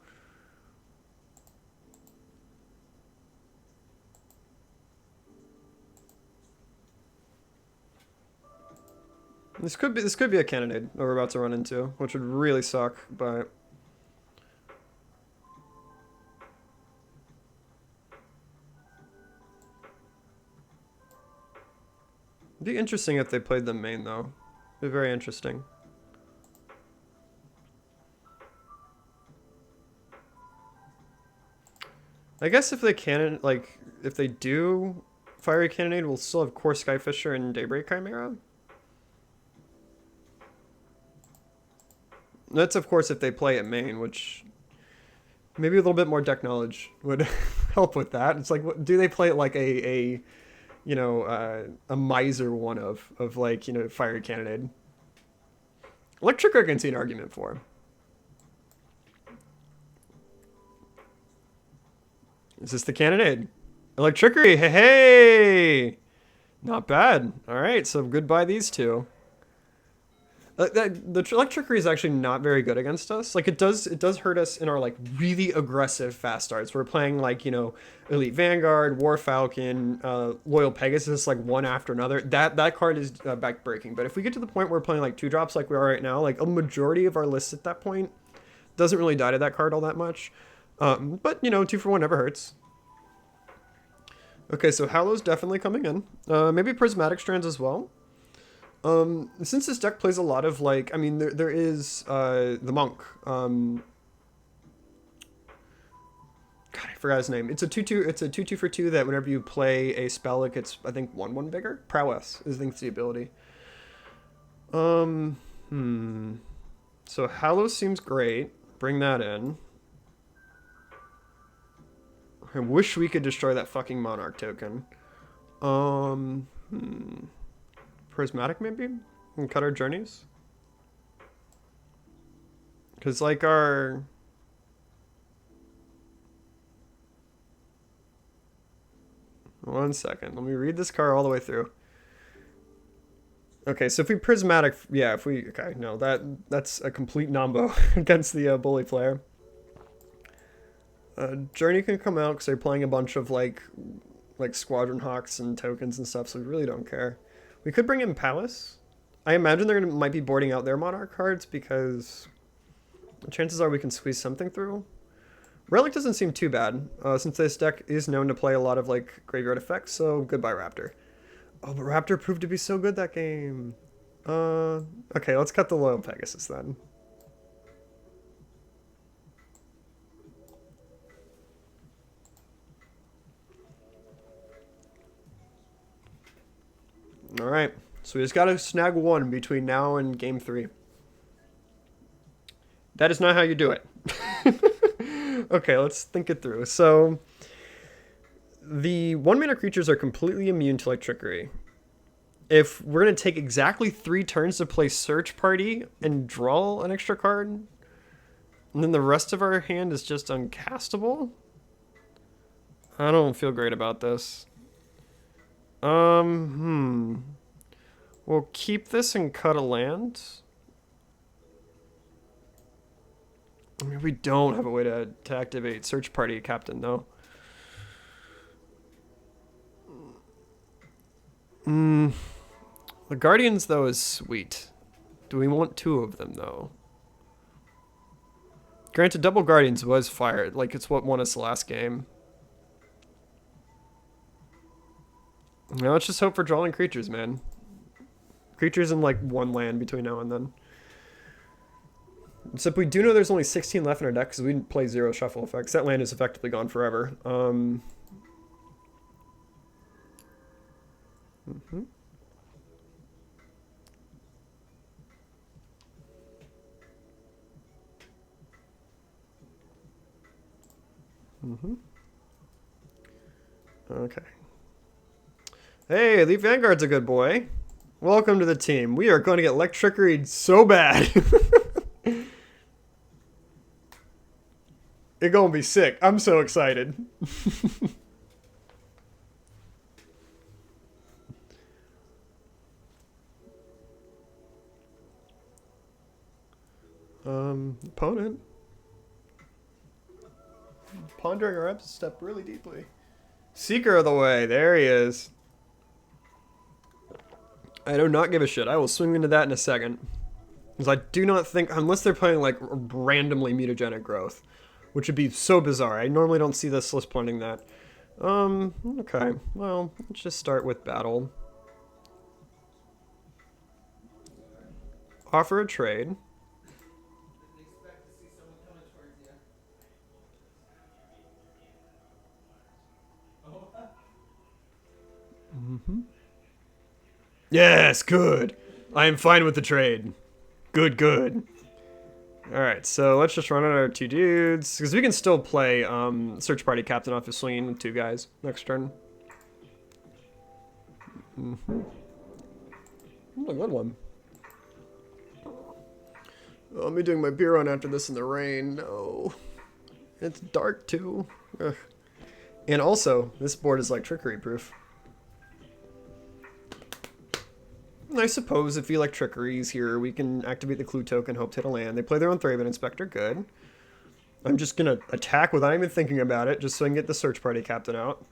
S1: This could be a cannonade that we're about to run into, which would really suck, but it'd be interesting if they played them main though. It'd be very interesting. I guess if they cannon, like, if they do Fiery Cannonade, we'll still have Core Skyfisher and Daybreak Chimera. That's, of course, if they play it main, which maybe a little bit more deck knowledge would help with that. It's like, do they play it like a you know, a miser one of like, you know, Fiery Cannonade? Electric I can see an argument for. Is this the Cannonade? Electrickery, hey, hey! Not bad. All right, so goodbye these 2. The Electrickery is actually not very good against us. Like, it does hurt us in our, like, really aggressive fast starts. We're playing, like, you know, Elite Vanguard, War Falcon, Loyal Pegasus, like, one after another. That card is back-breaking. But if we get to the point where we're playing, like, 2-drops like we are right now, like, a majority of our lists at that point doesn't really die to that card all that much. But, you know, 2 for 1 never hurts. Okay, so Hallow's definitely coming in. Maybe Prismatic Strands as well. Since this deck plays a lot of, like, I mean, there is the Monk. God, I forgot his name. It's a 2/2. It's a 2/2 for 2 that whenever you play a spell, it gets, I think, 1/1 bigger. Prowess is, I think, the ability. So Hallow seems great. Bring that in. I wish we could destroy that fucking Monarch token. Hmm. Prismatic maybe? And cut our journeys? Because like our... One second. Let me read this card all the way through. Okay, so if we prismatic... Yeah, if we... Okay, no, that's a complete nombo against the bully player. Journey can come out because they're playing a bunch of like Squadron Hawks and tokens and stuff, so we really don't care. We could bring in Palace. I imagine might be boarding out their Monarch cards because the chances are we can squeeze something through. Relic doesn't seem too bad, since this deck is known to play a lot of like graveyard effects, so goodbye Raptor. Oh, but Raptor proved to be so good that game. Okay, let's cut the Loyal Pegasus then. Alright, so we just gotta snag one between now and game 3. That is not how you do it. Okay, let's think it through. So, the 1-mana creatures are completely immune to like trickery. If we're gonna take exactly 3 turns to play Search Party and draw an extra card, and then the rest of our hand is just uncastable, I don't feel great about this. We'll keep this and cut a land. I mean, we don't have a way to activate Search Party Captain, though. The Guardians, though, is sweet. Do we want 2 of them, though? Granted, double Guardians was fired. Like, it's what won us the last game. Now let's just hope for drawing creatures, man. Creatures in, like, 1 land between now and then. Except we do know there's only 16 left in our deck because we didn't play 0 shuffle effects. That land is effectively gone forever. Okay. Hey, Elite Vanguard's a good boy. Welcome to the team. We are going to get Electrickery so bad. It's gonna be sick. I'm so excited. Opponent. Pondering our step really deeply. Seeker of the Way. There he is. I do not give a shit. I will swing into that in a second. Because I do not think, unless they're playing like randomly mutagenic growth, which would be so bizarre. I normally don't see this list pointing that. Okay. Well, let's just start with battle. Offer a trade. Yes, good. I am fine with the trade. Good, good. Alright, so let's just run out our 2 dudes. Because we can still play Search Party Captain off his swinging with 2 guys next turn. A good one. Oh, I'm doing my beer run after this in the rain. No. It's dark too. Ugh. And also, this board is like trickery proof. I suppose if you like trickeries here, we can activate the clue token, hope to hit a land. They play their own Thraben Inspector, good. I'm just gonna attack without even thinking about it, just so I can get the Search Party Captain out.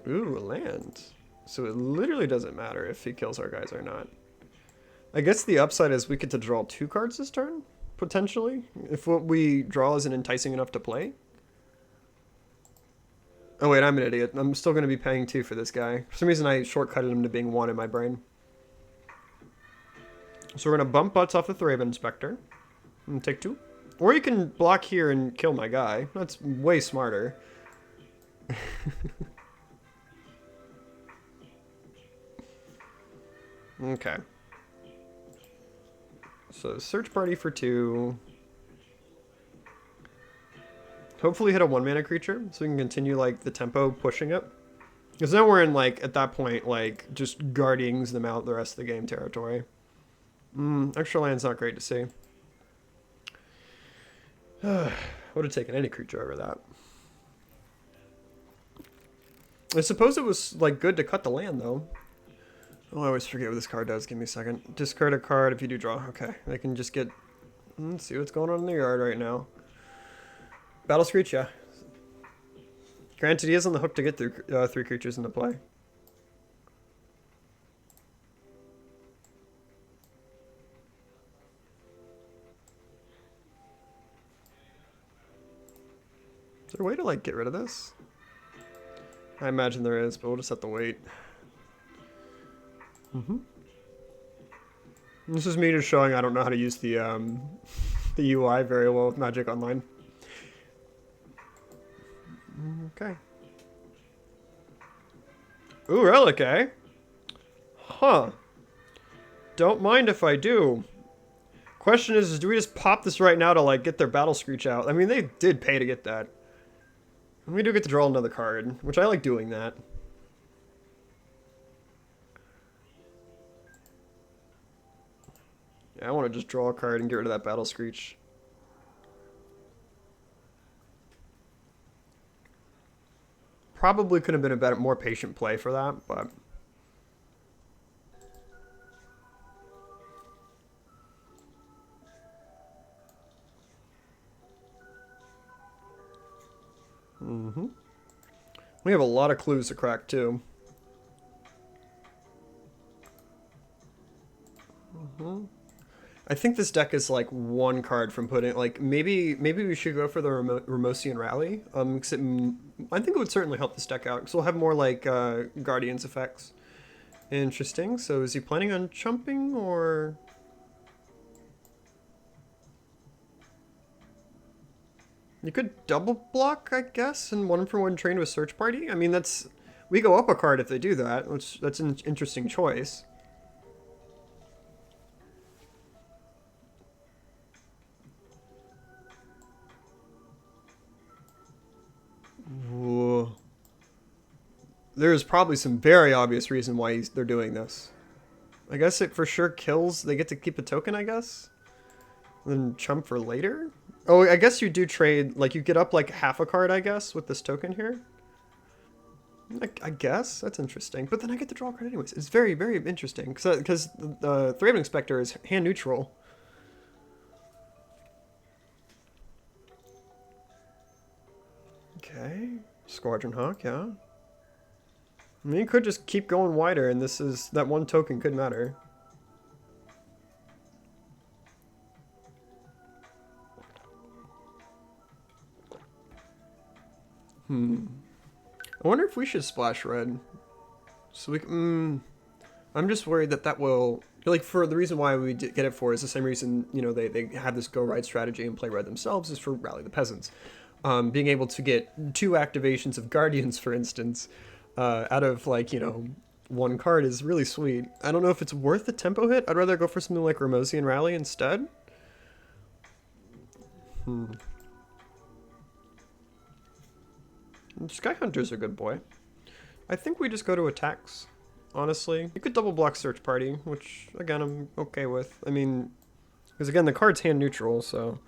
S1: Ooh, a land. So it literally doesn't matter if he kills our guys or not. I guess the upside is we get to draw 2 cards this turn, potentially, if what we draw isn't enticing enough to play. Oh wait, I'm an idiot. I'm still going to be paying 2 for this guy. For some reason I shortcutted him to being 1 in my brain. So we're going to bump butts off the Thraben Inspector. And take 2. Or you can block here and kill my guy. That's way smarter. Okay. So search party for 2. Hopefully hit a 1-mana creature so we can continue like the tempo pushing it. Because now we're in like, at that point, like just guardings them out the rest of the game territory. Extra land's not great to see. Would have taken any creature over that. I suppose it was like good to cut the land though. Oh, I always forget what this card does. Give me a second. Discard a card if you do draw. Okay, I can just get... Let's see what's going on in the yard right now. Battle Screech, yeah. Granted, he is on the hook to get through 3 creatures into play. Is there a way to like get rid of this? I imagine there is, but we'll just have to wait. This is me just showing I don't know how to use the UI very well with Magic Online. Okay. Ooh, relic, eh? Huh. Don't mind if I do. Question is do we just pop this right now to like get their Battle Screech out? I mean, they did pay to get that. And we do get to draw another card, which I like doing that. Yeah, I want to just draw a card and get rid of that Battle Screech. Probably could have been a better, more patient play for that, but... We have a lot of clues to crack, too. I think this deck is like 1 card from putting... Like, maybe we should go for the Remosian Rally. I think it would certainly help this deck out, because we'll have more, like, Guardians effects. Interesting. So is he planning on chumping, or... You could double block, I guess, and 1-for-1 train with Search Party. I mean, that's... We go up a card if they do that, which that's an interesting choice. Whoa. There's probably some very obvious reason why they're doing this. I guess it for sure kills. They get to keep a token, I guess. Then chump for later? Oh, I guess you do trade, like you get up like half a card, I guess, with this token here. I guess that's interesting, but then I get to draw a card anyways. It's very, very interesting because the Thraben Inspector is hand neutral. Okay, Squadron Hawk, yeah. I mean, you could just keep going wider, and that 1 token could matter. I wonder if we should splash red. So we can... I'm just worried that will... Like, for the reason why we get it for is the same reason, you know, they have this go-ride strategy and play red themselves is for Rally the Peasants. Being able to get 2 activations of Guardians, for instance, out of, like, you know, 1 card is really sweet. I don't know if it's worth the tempo hit. I'd rather go for something like Remosian Rally instead. Sky Hunter's a good boy. I think we just go to attacks, honestly. You could double block Search Party, which, again, I'm okay with. I mean, because again, the card's hand neutral, so...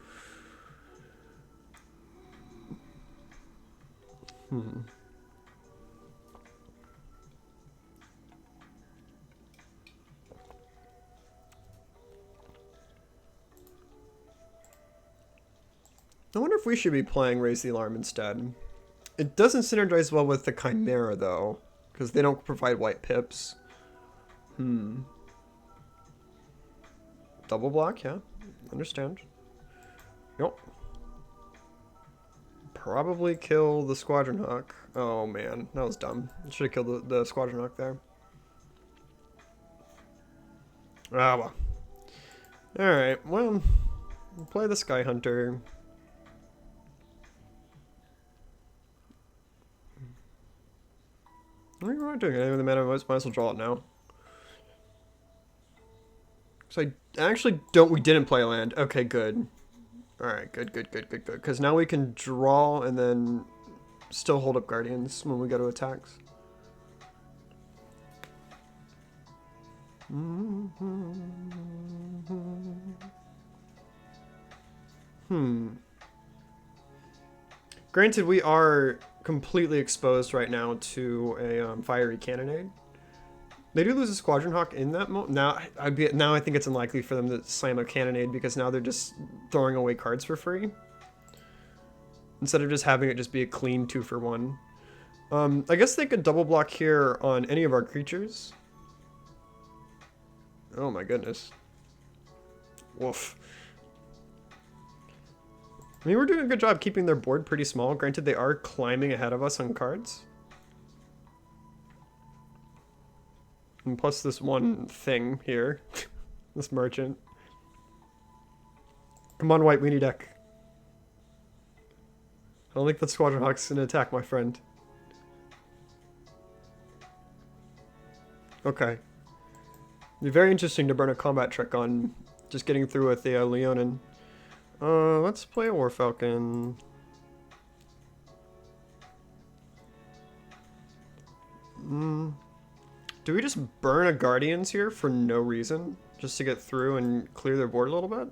S1: I wonder if we should be playing Raise the Alarm instead. It doesn't synergize well with the Chimera, though, because they don't provide white pips. Double block, yeah. Understand. Yep. Probably kill the Squadron Hawk. Oh, man. That was dumb. Should have killed the Squadron Hawk there. Ah, well. Alright, well, we'll play the Sky Hunter. What are you doing? Anyway, the mana might as well draw it now. So I actually don't... We didn't play land. Okay, good. Alright, good. Because now we can draw and then still hold up Guardians when we go to attacks. Granted, we are completely exposed right now to a fiery cannonade. They do lose a Squadron Hawk in that moment. Now I think it's unlikely for them to slam a cannonade because now they're just throwing away cards for free. Instead of just having it just be a clean 2-for-1. I guess they could double block here on any of our creatures. Oh my goodness. Woof. I mean, we're doing a good job keeping their board pretty small. Granted, they are climbing ahead of us on cards. And plus this one thing here. This merchant. Come on, White Weenie deck. I don't think that Squadron Hawk's an attack, my friend. Okay. It'd be very interesting to burn a combat trick on just getting through with the Leonin. Let's play a War Falcon. Do we just burn a Guardians here for no reason? Just to get through and clear their board a little bit?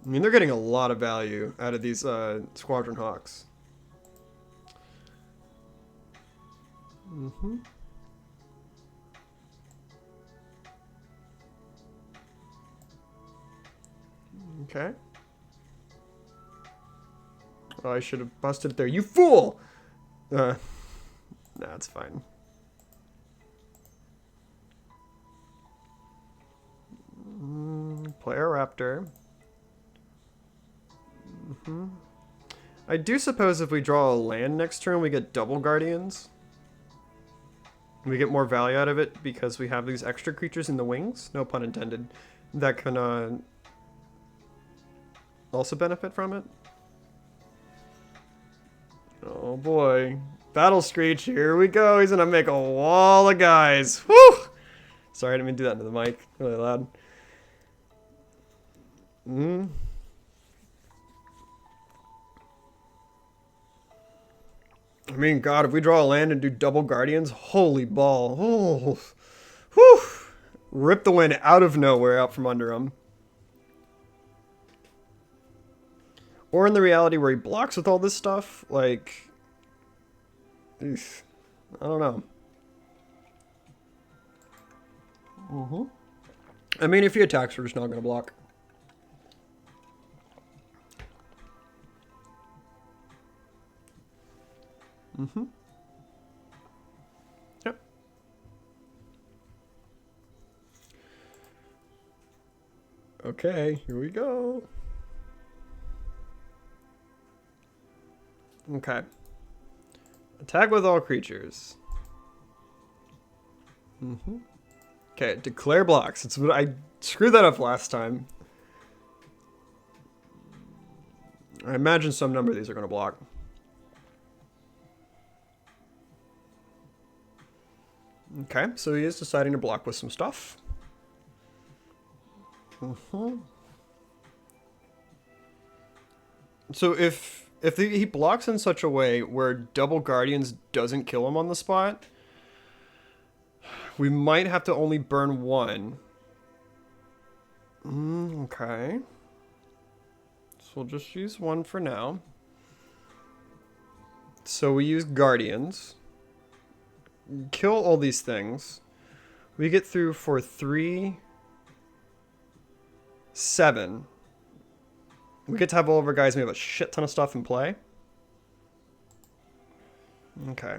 S1: I mean, they're getting a lot of value out of these Squadron Hawks. Okay. Oh, I should have busted it there. You fool! Nah, it's fine. Play a Raptor. I do suppose if we draw a land next turn, we get double Guardians. We get more value out of it because we have these extra creatures in the wings. No pun intended. That can also benefit from it. Oh boy. Battle Screech, here we go. He's gonna make a wall of guys. Woo! Sorry, I didn't mean to do that into the mic. Really loud. I mean, God, if we draw a land and do double Guardians, holy ball. Oh, whew. Rip the wind out of nowhere out from under him. Or in the reality where he blocks with all this stuff, like... Eesh, I don't know. I mean, if he attacks, we're just not going to block. Yep. Okay, here we go. Okay. Attack with all creatures. Okay, declare blocks. It's what I screwed that up last time. I imagine some number of these are going to block. Okay, so he is deciding to block with some stuff. So if he blocks in such a way where double Guardians doesn't kill him on the spot, we might have to only burn one. Okay. So we'll just use one for now. So we use Guardians. Kill all these things. We get through for 3, 7. We get to have all of our guys. We have a shit ton of stuff in play. Okay.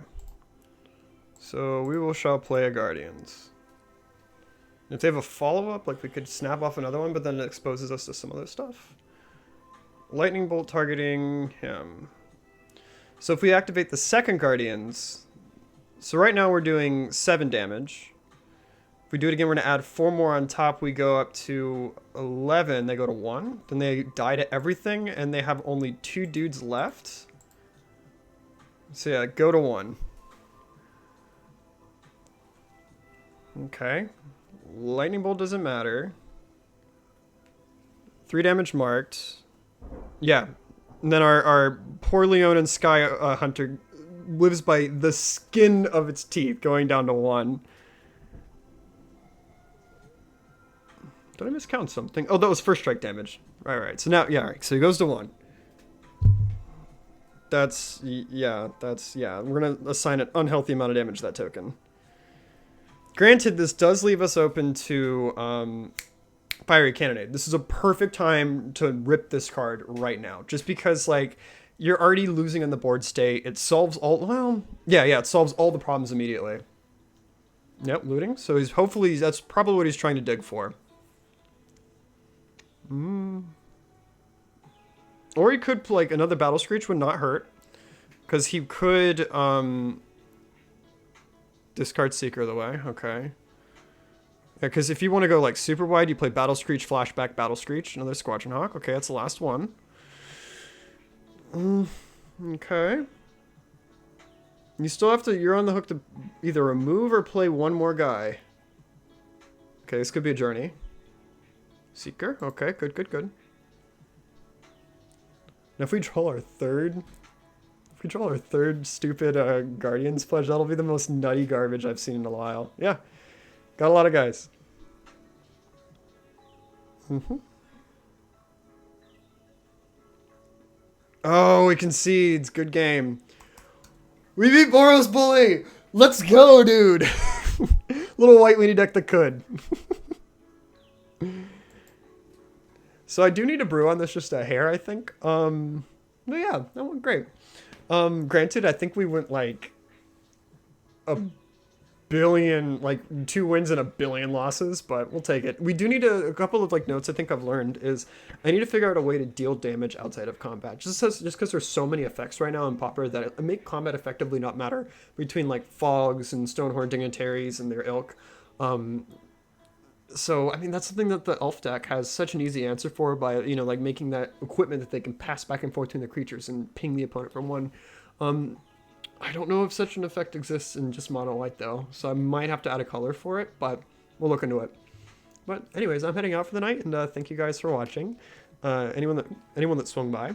S1: So we shall play a Guardians. If they have a follow-up, like we could snap off another one, but then it exposes us to some other stuff. Lightning Bolt targeting him. So if we activate the second Guardians... So right now we're doing 7 damage. If we do it again, we're going to add 4 more on top. We go up to 11. They go to 1. Then they die to everything, and they have only 2 dudes left. So yeah, go to 1. Okay. Lightning bolt doesn't matter. 3 damage marked. Yeah. And then our poor Leonin Sky Hunter lives by the skin of its teeth, going down to 1. Did I miscount something? Oh, that was first strike damage. Right. So now, yeah, all right. So he goes to 1. Yeah. We're going to assign an unhealthy amount of damage to that token. Granted, this does leave us open to Fiery Cannonade. This is a perfect time to rip this card right now. Just because, like, you're already losing in the board state. It solves all... Well, yeah, it solves all the problems immediately. Yep, looting. So he's hopefully... That's probably what he's trying to dig for. Or he could, like, another Battle Screech would not hurt. Because he could... Discard Seeker the way. Okay. Yeah, because if you want to go like super wide, you play Battle Screech, Flashback, Battle Screech, another Squadron Hawk. Okay, that's the last one. Okay. You still have to, you're on the hook to either remove or play one more guy. Okay, this could be a journey. Seeker. Okay, good. Now if we draw our third stupid Guardian's Pledge, that'll be the most nutty garbage I've seen in a while. Yeah. Got a lot of guys. Oh, we concedes. Good game. We beat Boros Bully! Let's go, dude! Little White Weenie deck that could. So I do need a brew on this, just a hair, I think. But yeah, that went great. Granted, I think we went like a billion, like 2 wins and a billion losses, but we'll take it. We do need a couple of like notes I think I've learned is I need to figure out a way to deal damage outside of combat. Just because there's so many effects right now in Pauper that it make combat effectively not matter between like Fogs and Stonehorn Dignitaries and their ilk. So, I mean, that's something that the Elf deck has such an easy answer for by, you know, like making that equipment that they can pass back and forth between the creatures and ping the opponent from one. I don't know if such an effect exists in just mono white, though, so I might have to add a color for it, but we'll look into it. But anyways, I'm heading out for the night, and thank you guys for watching, anyone that swung by.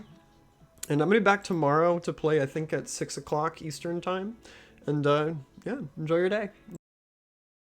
S1: And I'm going to be back tomorrow to play, I think, at 6 o'clock Eastern time. And, yeah, enjoy your day.